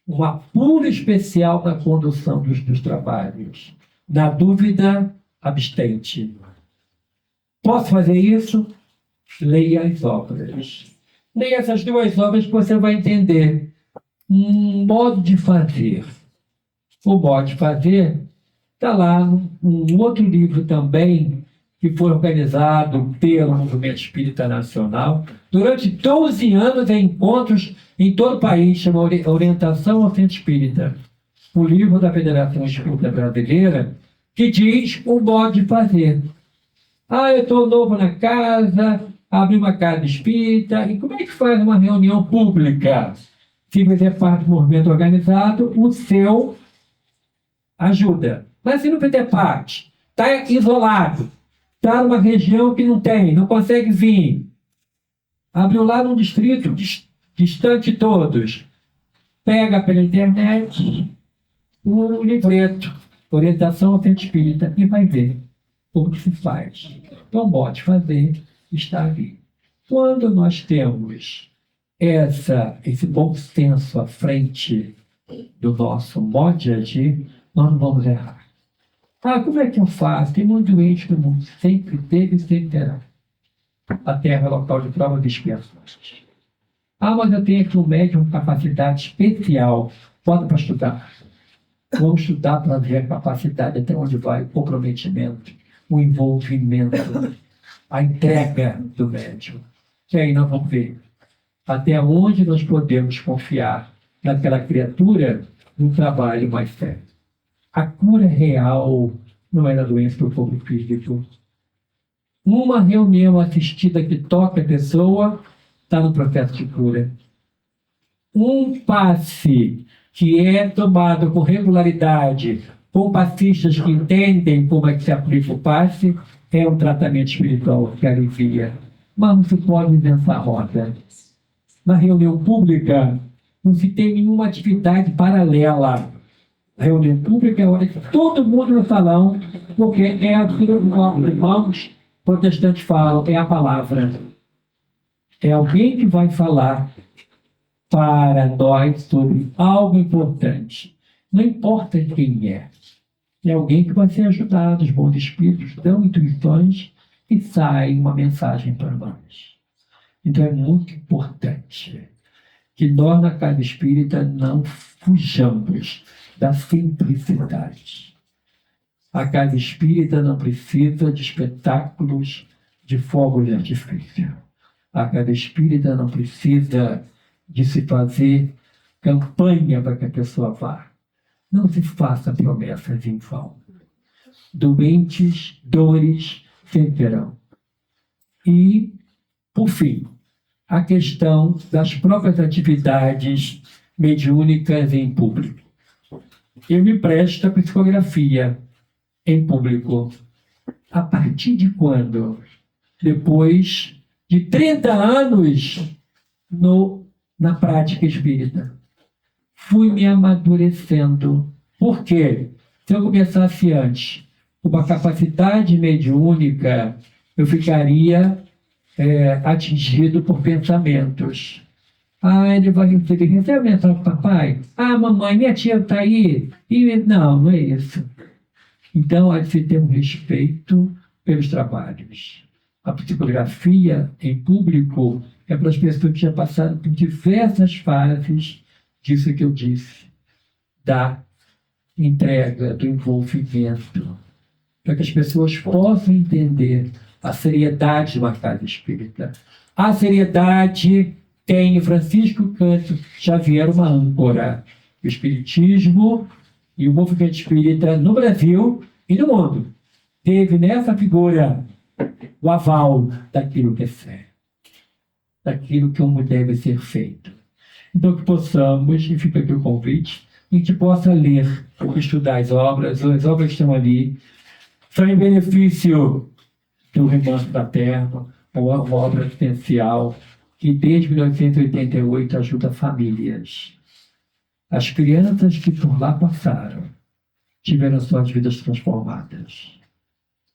um apuro especial na condução dos trabalhos. Na dúvida, abstente. Posso fazer isso? Leia as obras. Leia essas duas obras que você vai entender um modo de fazer. O modo de fazer está lá num outro livro também, que foi organizado pelo Movimento Espírita Nacional. Durante 12 anos em encontros em todo o país, chama Orientação ao Centro Espírita. O livro da Federação Espírita Brasileira, que diz o modo de fazer. Eu estou novo na casa, abri uma casa espírita, e como é que faz uma reunião pública? Se você é parte do movimento organizado, o seu ajuda. Mas se não fizer parte, está isolado, está numa região que não consegue vir, abriu lá num distrito distante de todos, pega pela internet o livreto, Orientação ao Centro Espírita, e vai ver como que se faz. Então, pode fazer, está ali. Quando nós temos esse bom senso à frente do nosso modo de agir, nós não vamos errar. Como é que eu faço? Tem muito doente que o mundo sempre teve e sempre terá. A Terra é local de prova de expiações. Mas eu tenho aqui um médium com capacidade especial. Bota para estudar. Vamos estudar para ver a capacidade, até onde vai o comprometimento, o envolvimento, a entrega do médium. E aí nós vamos ver até onde nós podemos confiar naquela criatura no trabalho mais sério. A cura real não é da doença do corpo físico. Uma reunião assistida que toca a pessoa está no processo de cura. Um passe que é tomado com regularidade com passistas que entendem como é que se aplica o passe é um tratamento espiritual que alivia. Mas não se pode inventar a roda. Na reunião pública não se tem nenhuma atividade paralela. A reunião pública é a hora que todo mundo no salão, porque é aquilo que os irmãos protestantes falam, é a palavra. É alguém que vai falar para nós sobre algo importante. Não importa quem é. É alguém que vai ser ajudado. Os bons espíritos dão intuições e sai uma mensagem para nós. Então é muito importante que nós na casa espírita não fujamos da simplicidade. A casa espírita não precisa de espetáculos de fogos de artifício. A casa espírita não precisa de se fazer campanha para que a pessoa vá. Não se faça promessas em vão. Doentes, dores sempre terão. E, por fim, a questão das próprias atividades mediúnicas em público. Eu me presto a psicografia em público. A partir de quando? Depois de 30 anos na prática espírita. Fui me amadurecendo. Por quê? Se eu começasse antes, com uma capacidade mediúnica, eu ficaria atingido por pensamentos. Ele vai receber, você vai mensagem do papai? Mamãe, minha tia está aí. Não, não é isso. Então, há de se ter um respeito pelos trabalhos. A psicografia em público é para as pessoas que já passaram por diversas fases disso que eu disse, da entrega, do envolvimento, para que as pessoas possam entender a seriedade de uma casa espírita. A seriedade tem em Francisco Cândido Xavier uma âncora. O espiritismo e o movimento espírita no Brasil e no mundo teve nessa figura o aval daquilo que é sério, daquilo que deve ser feito. Então, que possamos, e fica aqui o convite, e que possa ler, estudar as obras estão ali, são em benefício do Remanso da Terra, uma obra essencial que desde 1988 ajuda famílias. As crianças que por lá passaram tiveram suas vidas transformadas.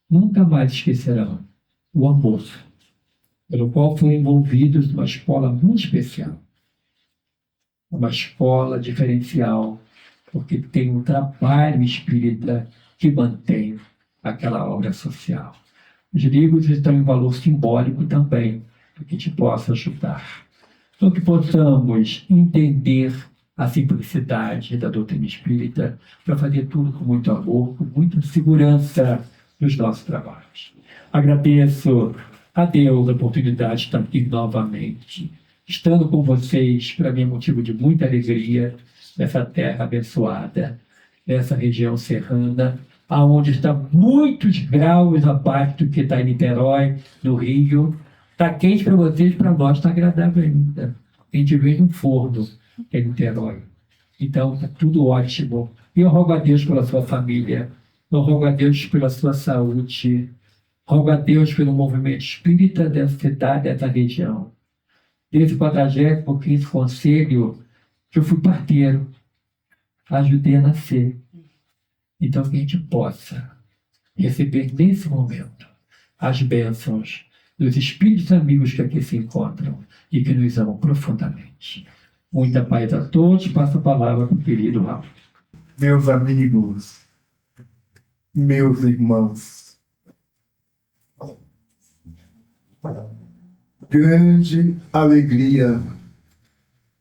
Nunca mais esquecerão o amor pelo qual foram envolvidos numa escola muito especial. Uma escola diferencial, porque tem um trabalho espírita que mantém aquela obra social. Os livros estão em valor simbólico também, para que te possa ajudar. Então, que possamos entender a simplicidade da doutrina espírita para fazer tudo com muito amor, com muita segurança nos nossos trabalhos. Agradeço a Deus a oportunidade de estar aqui novamente. Estando com vocês, para mim é motivo de muita alegria nessa terra abençoada, nessa região serrana, aonde está muitos graus abaixo do que está em Niterói, no Rio. Está quente para vocês, para nós está agradável ainda. A gente vê um forno, que é Niterói. Então, está tudo ótimo. E eu rogo a Deus pela sua família, eu rogo a Deus pela sua saúde, rogo a Deus pelo movimento espírita dessa cidade, dessa região. Desde o 45º conselho, que eu fui parteiro, ajudei a nascer. Então, que a gente possa receber nesse momento as bênçãos dos espíritos amigos que aqui se encontram e que nos amam profundamente. Muita paz a todos. Passo a palavra para o querido Raul. Meus amigos, meus irmãos, grande alegria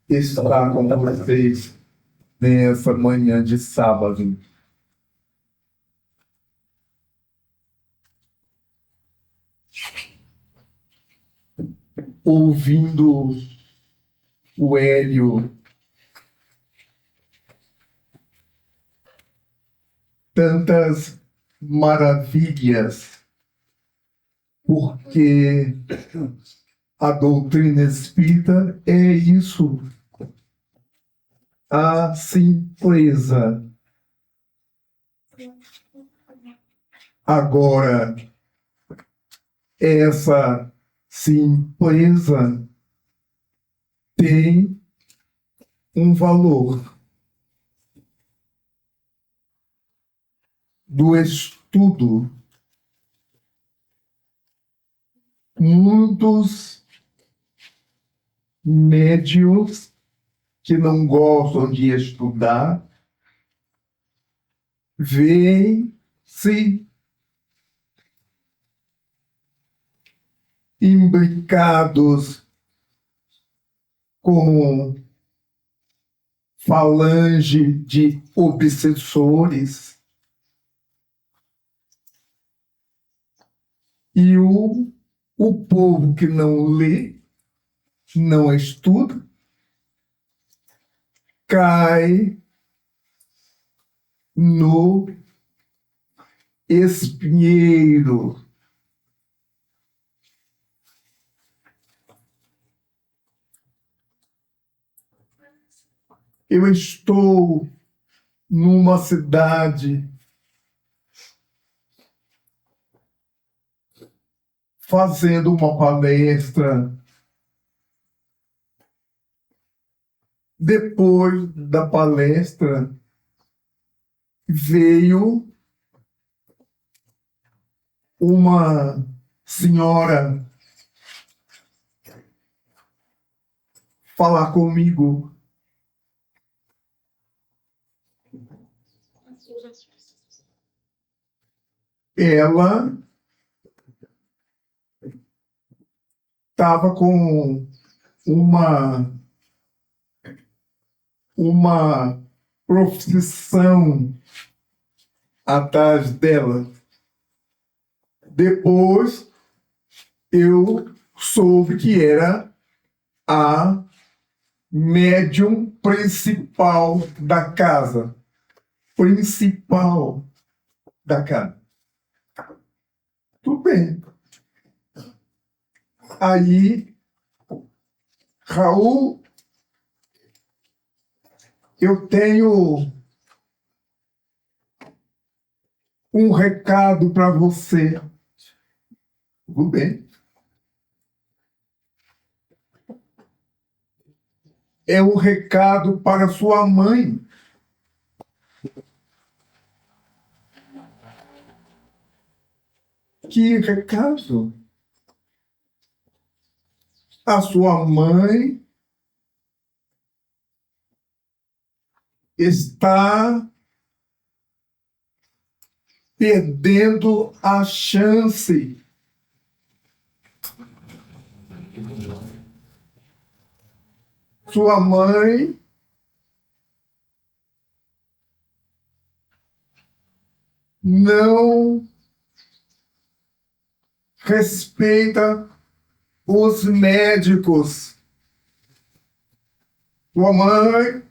estar com vocês nessa manhã de sábado. Ouvindo o Hélio, tantas maravilhas, porque a doutrina espírita é isso, a simpleza. Agora, essa simpleza tem um valor do estudo. Muitos médios que não gostam de estudar veem-se imbricados com falange de obsessores e o povo que não lê, não estuda, cai no espinheiro. Eu estou numa cidade fazendo uma palestra. Depois da palestra, veio uma senhora falar comigo. Ela estava com uma profissão atrás dela. Depois eu soube que era a médium principal da casa. Principal da casa. Tudo bem. Aí, Raul, eu tenho um recado para você. Tudo bem. É um recado para sua mãe. Que recado? A sua mãe está perdendo a chance sua mãe não respeita os médicos. Sua mãe,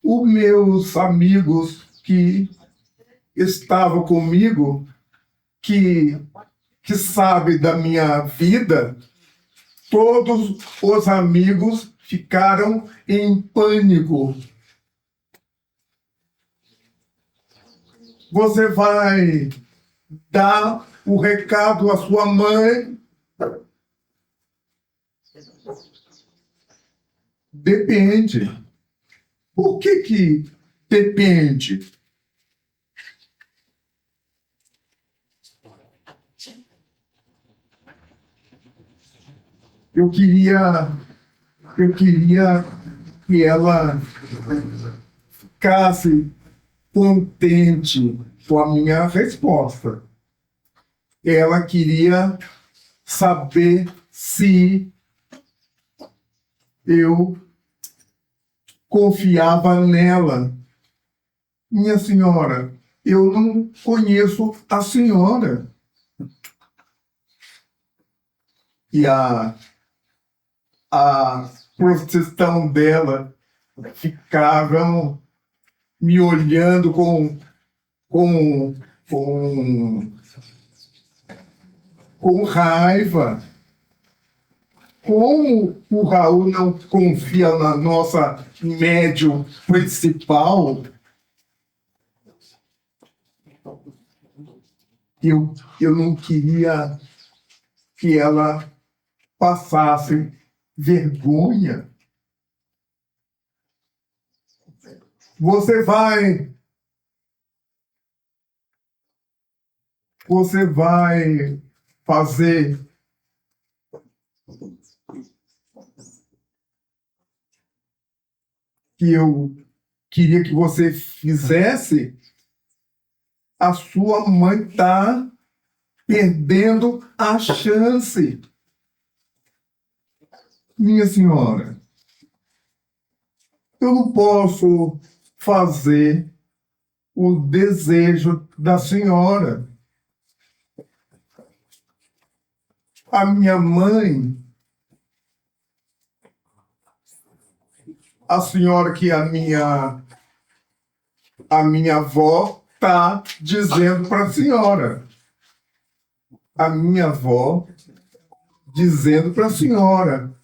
os meus amigos que estavam comigo, que sabem da minha vida, todos os amigos ficaram em pânico. Você vai dar o recado à sua mãe? Depende. Por que depende? Eu queria que ela ficasse contente com a minha resposta. Ela queria saber se eu confiava nela. Minha senhora, eu não conheço a senhora. E a prostituição dela ficavam me olhando com raiva. Como o Raul não confia na nossa médium principal, eu não queria que ela passasse vergonha. Você vai fazer que eu queria que você fizesse. A sua mãe está perdendo a chance. Minha senhora, eu não posso fazer o desejo da senhora. A minha mãe, a senhora que a minha avó está dizendo para a senhora. A minha avó dizendo para a senhora,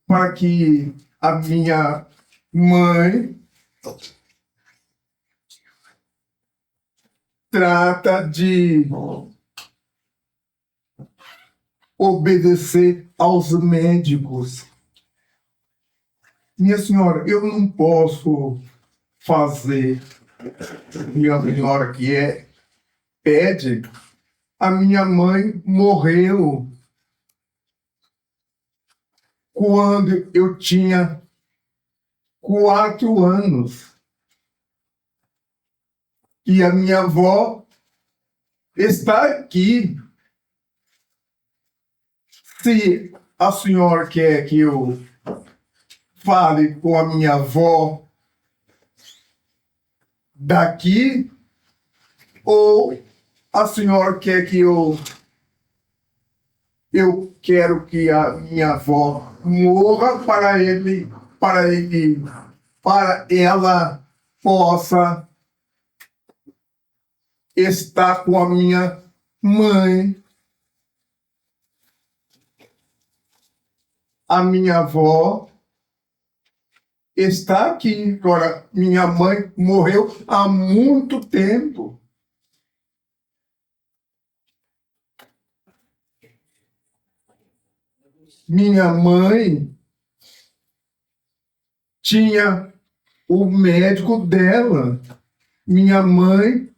para que a minha mãe trata de obedecer aos médicos. Minha senhora, eu não posso fazer. Minha senhora que pede, a minha mãe morreu. quando eu tinha 4 anos. E a minha avó está aqui. Se a senhora quer que eu fale com a minha avó daqui, ou a senhora quer que eu quero que a minha avó morra para ela possa estar com a minha mãe. A minha avó está aqui. Agora, minha mãe morreu há muito tempo. Minha mãe tinha o médico dela. Minha mãe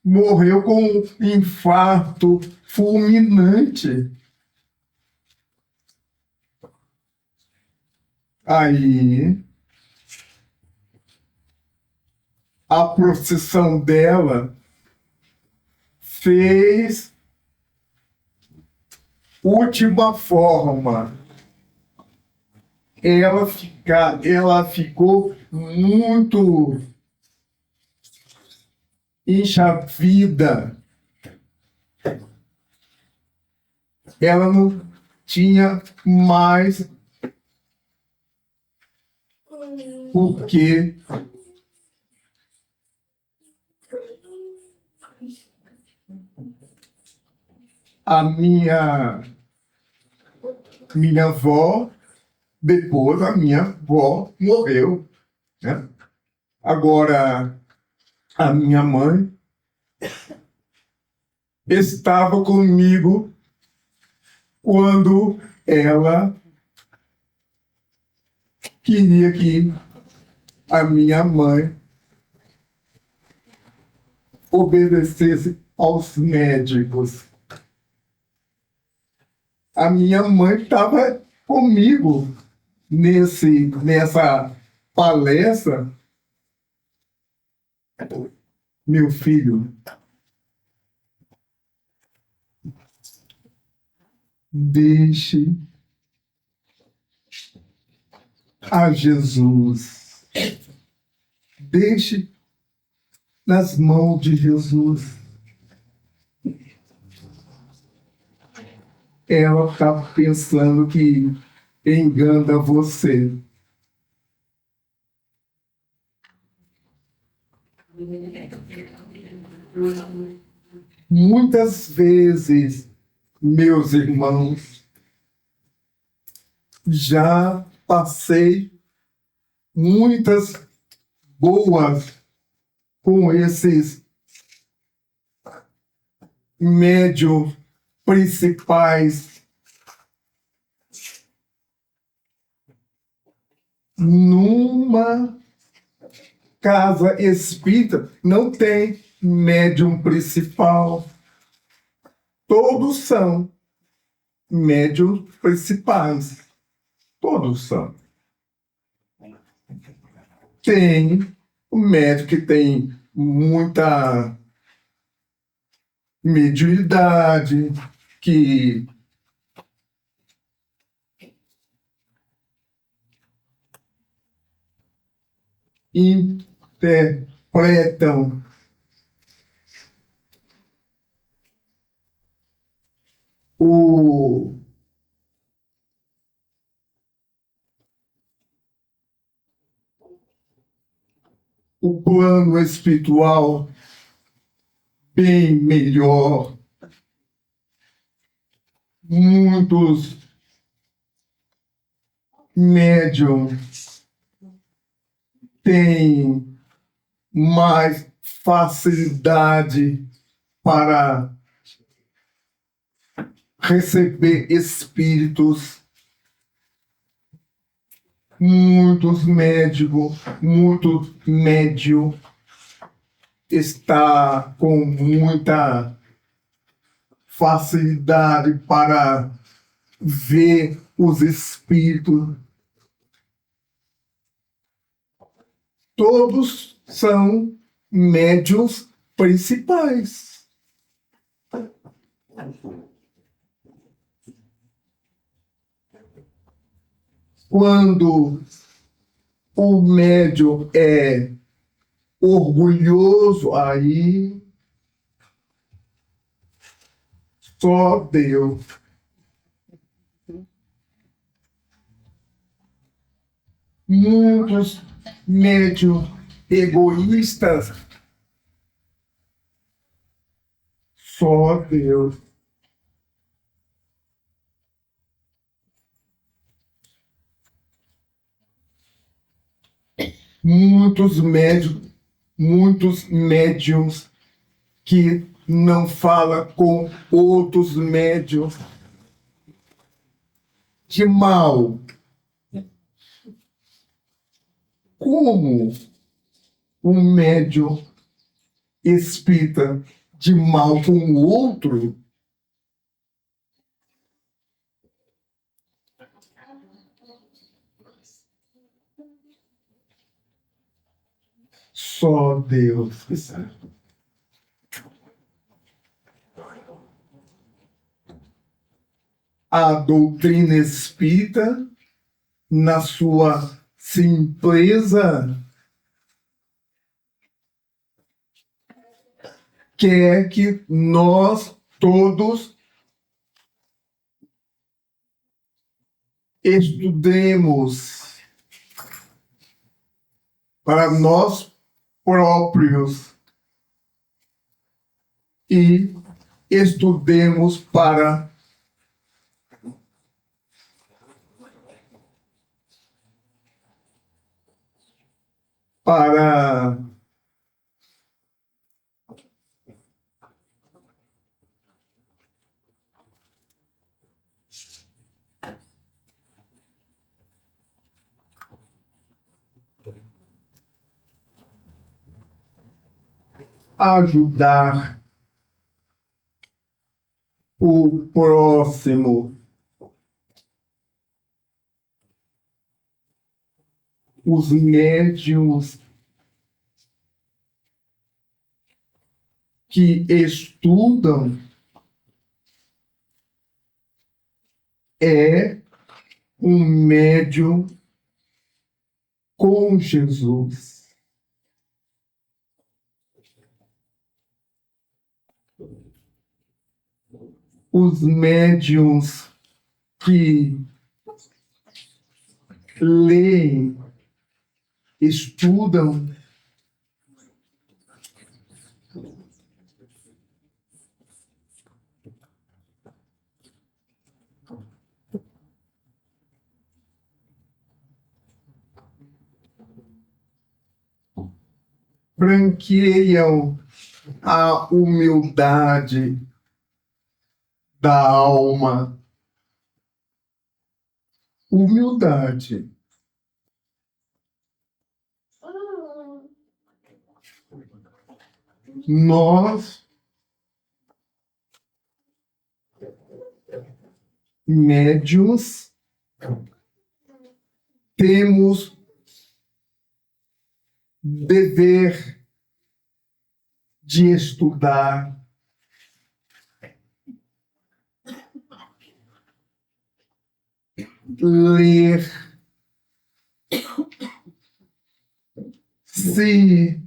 morreu com um infarto fulminante. Aí, a procissão dela fez última forma. Ela ficou muito enxavida. Ela não tinha mais porque a minha avó, depois a minha avó morreu, né? Agora, a minha mãe estava comigo quando ela queria que a minha mãe obedecesse aos médicos. A minha mãe estava comigo nessa palestra. Meu filho, deixe a Jesus. Deixe nas mãos de Jesus. Ela está pensando que engana você. Muitas vezes, meus irmãos, já passei muitas boas com esses médios principais. Numa casa espírita não tem médium principal. Todos são médiums principais. Todos são. Tem o médium que tem muita mediunidade, que interpretam o plano espiritual bem melhor. Muitos médiums têm mais facilidade para receber espíritos. Muitos médium está com muita facilidade para vê os espíritos. Todos são médiuns principais. Quando o médium é orgulhoso, aí só Deus. Muitos médiums egoístas, só Deus. Muitos médiums que não falam com outros médiums de mal. Como um médium espírita de mal com o outro? Só Deus que sabe. A doutrina espírita, na sua simpleza, quer que nós todos estudemos para nós próprios e estudemos para ajudar o próximo. Os médiuns que estudam é um médium com Jesus. Os médiuns que leem, estudam, franqueiam a humildade da alma. Humildade. Nós, médiuns, temos dever de estudar, ler. Se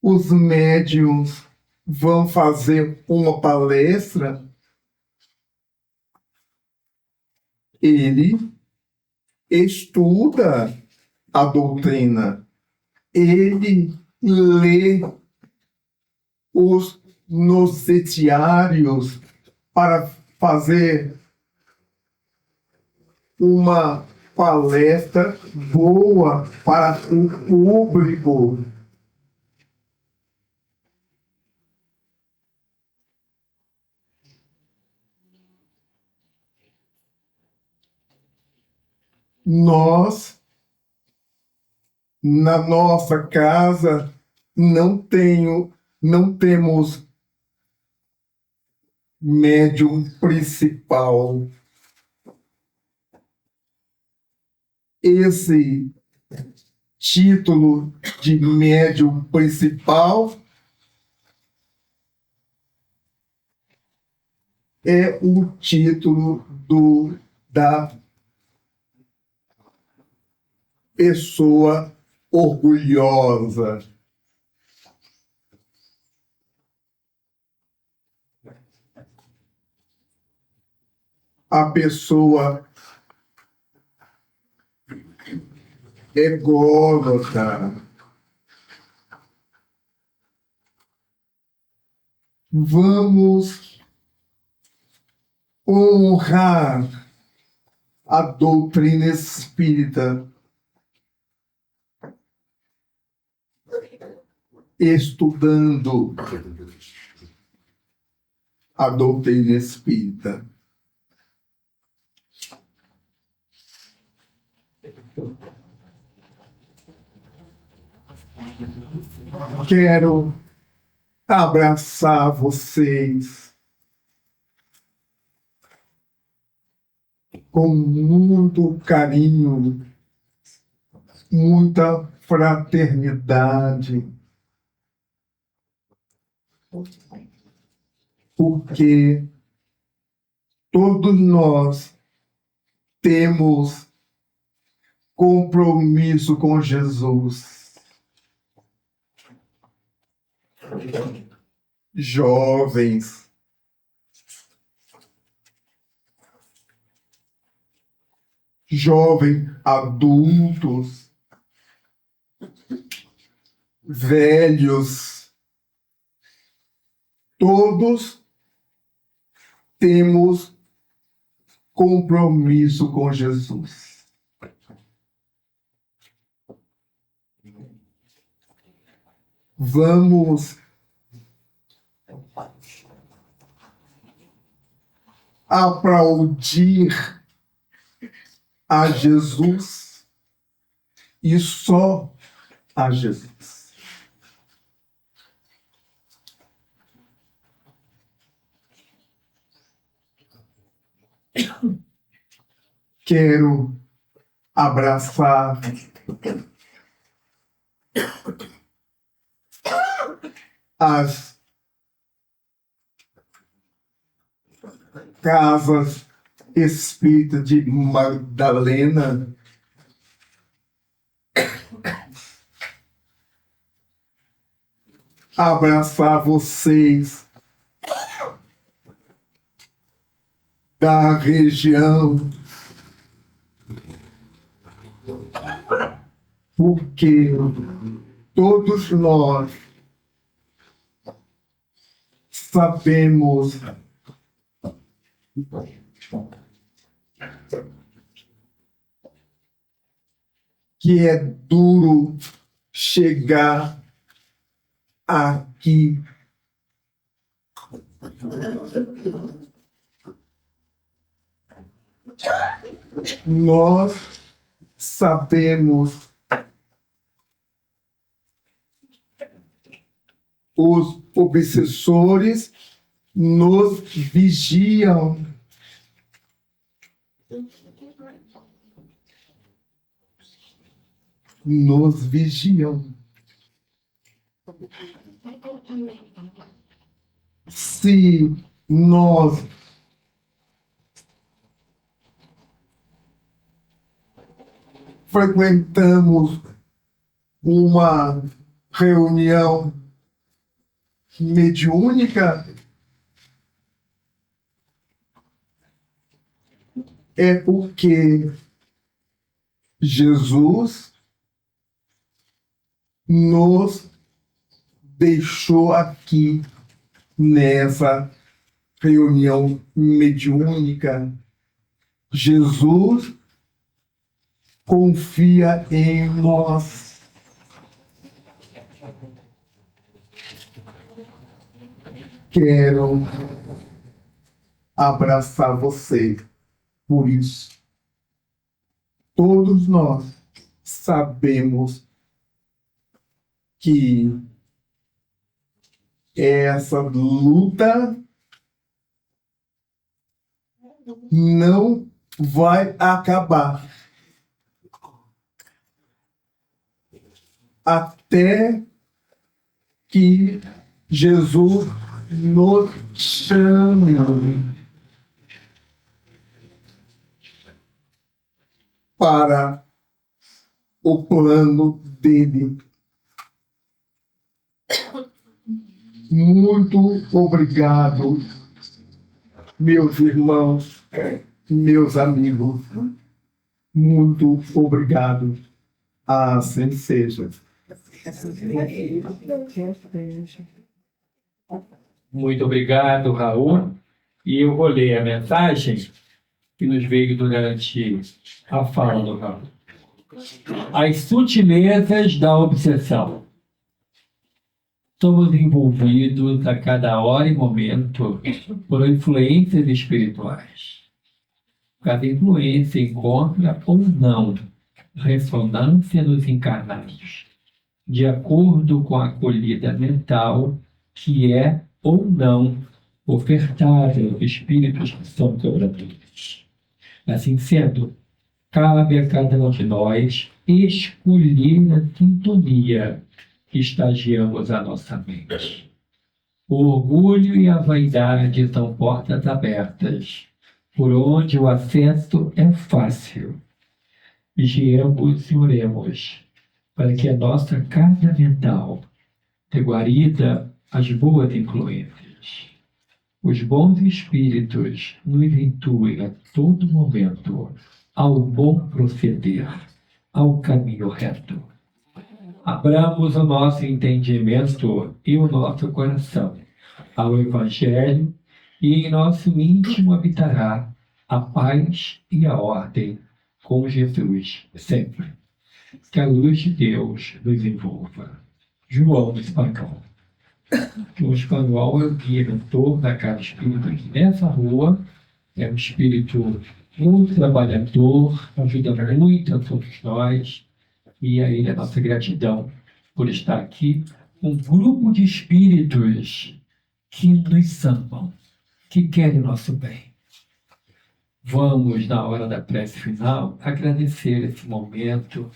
os médiuns vão fazer uma palestra, ele estuda a doutrina, ele lê os noticiários para fazer uma palestra boa para o público. Nós, na nossa casa, não temos médium principal. esse título de médium principal é o título da pessoa orgulhosa. A pessoa ególatra. Vamos honrar a doutrina espírita, estudando a doutrina espírita. Quero abraçar vocês com muito carinho, muita fraternidade, porque todos nós temos compromisso com Jesus. Jovens, adultos, velhos, todos temos compromisso com Jesus. Vamos aplaudir a Jesus e só a Jesus. Quero abraçar as casas espíritas de Magdalena, abraçar vocês da região, porque todos nós sabemos que é duro chegar aqui. Nós sabemos os obsessores nos vigiam. Nos vigiam. Se nós frequentamos uma reunião mediúnica, é porque Jesus nos deixou aqui nessa reunião mediúnica. Jesus confia em nós. Quero abraçar você por isso. Todos nós sabemos que essa luta não vai acabar. até que Jesus nos chame para o plano dele. Muito obrigado, meus irmãos, meus amigos. Muito obrigado. Assim seja. Muito obrigado, Raul. E eu vou ler a mensagem que nos veio durante a fala do Raul. As sutilezas da obsessão. Somos envolvidos a cada hora e momento por influências espirituais. Cada influência encontra ou não ressonância nos encarnados, de acordo com a acolhida mental que é ou não ofertada aos espíritos que são cobradores. Assim sendo, cabe a cada um de nós escolher a sintonia que estagiamos a nossa mente. O orgulho e a vaidade são portas abertas, por onde o acesso é fácil. Vigiemos e oremos, para que a nossa casa mental dê guarida às boas influências. Os bons espíritos nos intuem a todo momento ao bom proceder, ao caminho reto. Abramos o nosso entendimento e o nosso coração ao Evangelho, e em nosso íntimo habitará a paz e a ordem com Jesus sempre. Que a luz de Deus nos envolva. João Espanhol. O Espanhol é o guia mentor da Casa Espírita aqui nessa rua. É um espírito muito trabalhador, ajuda muito a todos nós. E a ele a nossa gratidão por estar aqui. Um grupo de espíritos que nos amam, que querem o nosso bem. Vamos, na hora da prece final, agradecer esse momento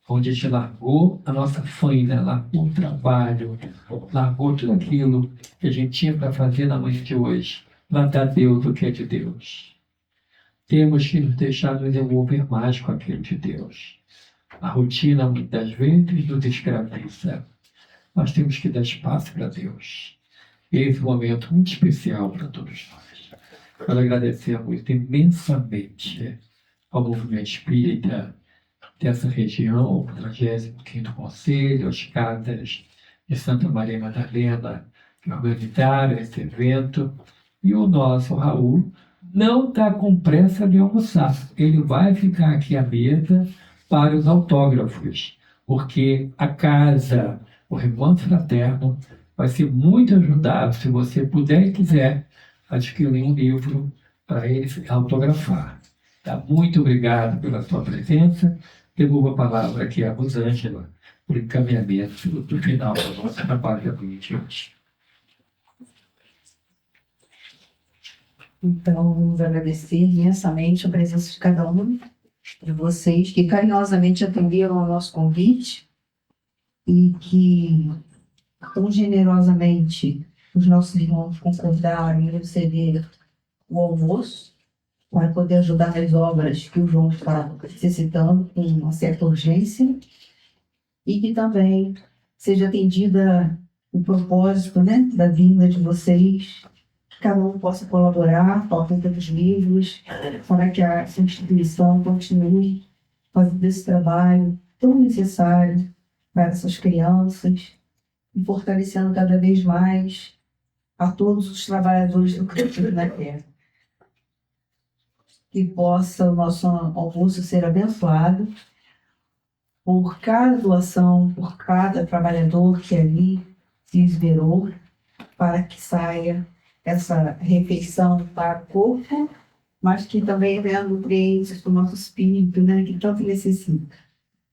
onde a gente largou a nossa faina, largou o trabalho, largou tudo aquilo que a gente tinha para fazer na manhã de hoje, para dar a Deus o que é de Deus. Temos que nos deixar nos envolver mais com aquilo de Deus. A rotina, muitas vezes, nos escraviza. Nós temos que dar espaço para Deus. Esse momento muito especial para todos nós. Quero agradecer muito imensamente ao movimento espírita dessa região, ao 35º Conselho, às casas de Santa Maria Madalena, que organizaram esse evento. E o nosso Raul não está com pressa de almoçar. Ele vai ficar aqui à mesa para os autógrafos, porque a casa, o Remanso Fraterno, vai ser muito ajudado se você puder e quiser adquirir um livro para ele autografar. Tá? Muito obrigado pela sua presença. Devolvo a palavra aqui a Rosângela por encaminhamento do final da nossa trabalho de hoje. Então, vamos agradecer imensamente a presença de cada um de vocês que carinhosamente atenderam ao nosso convite e que tão generosamente os nossos irmãos concordaram em receber o almoço para poder ajudar nas obras que o João está necessitando com uma certa urgência, e que também seja atendida o propósito, né, da vinda de vocês, que cada um possa colaborar com a compra dos livros, para que a instituição continue fazendo esse trabalho tão necessário para essas crianças, e fortalecendo cada vez mais a todos os trabalhadores do Cristo na Terra. Que possa o nosso almoço ser abençoado por cada doação, por cada trabalhador que ali se esmerou, para que saia essa refeição para o corpo, mas que também venha nutrientes para o nosso espírito, né, que tanto necessita.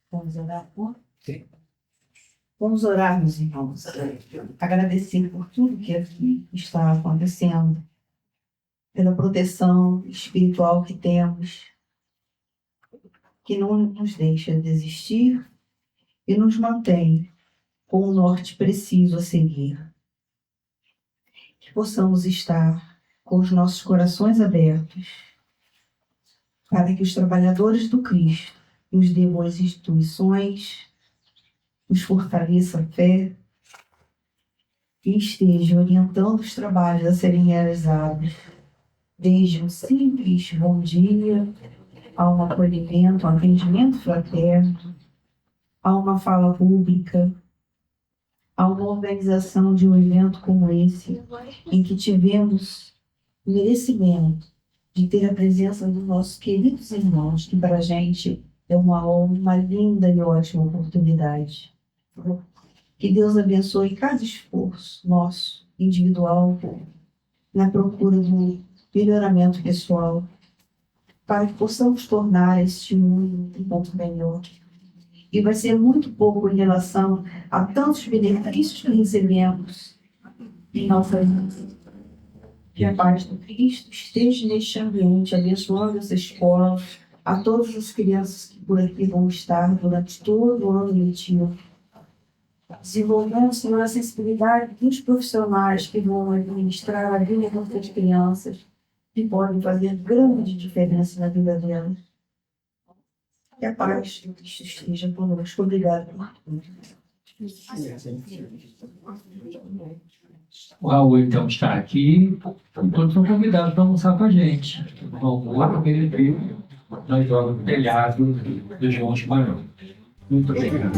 Vamos orar por? Sim. Vamos orar, meus irmãos, agradecendo por tudo que aqui está acontecendo, pela proteção espiritual que temos, que não nos deixa desistir e nos mantém com o norte preciso a seguir. Que possamos estar com os nossos corações abertos para que os trabalhadores do Cristo nos dê boas instituições, nos fortaleça a fé e esteja orientando os trabalhos a serem realizados, desde um simples bom dia, a um acolhimento, um atendimento fraterno, a uma fala pública, a uma organização de um evento como esse, em que tivemos o merecimento de ter a presença dos nossos queridos irmãos, que para a gente é uma honra, uma linda e ótima oportunidade. Que Deus abençoe cada esforço nosso, individual, na procura do melhoramento pessoal, para que possamos tornar este mundo um pouco melhor. E vai ser muito pouco em relação a tantos benefícios que recebemos em nossa vida. Que a paz do Cristo esteja neste ambiente, abençoando essa escola, a todas as crianças que por aqui vão estar durante todo o ano letivo. Desenvolvendo, Senhor, a sensibilidade dos profissionais que vão administrar a vida dessas crianças, que podem fazer grande diferença na vida delas. Que a paz do Cristo esteja conosco. Obrigada por tudo. O Raul, então, está aqui. Todos são convidados para almoçar com a gente. Vamos lá comer aqui. Nós vamos no telhado do João Chimarrão. Muito obrigado.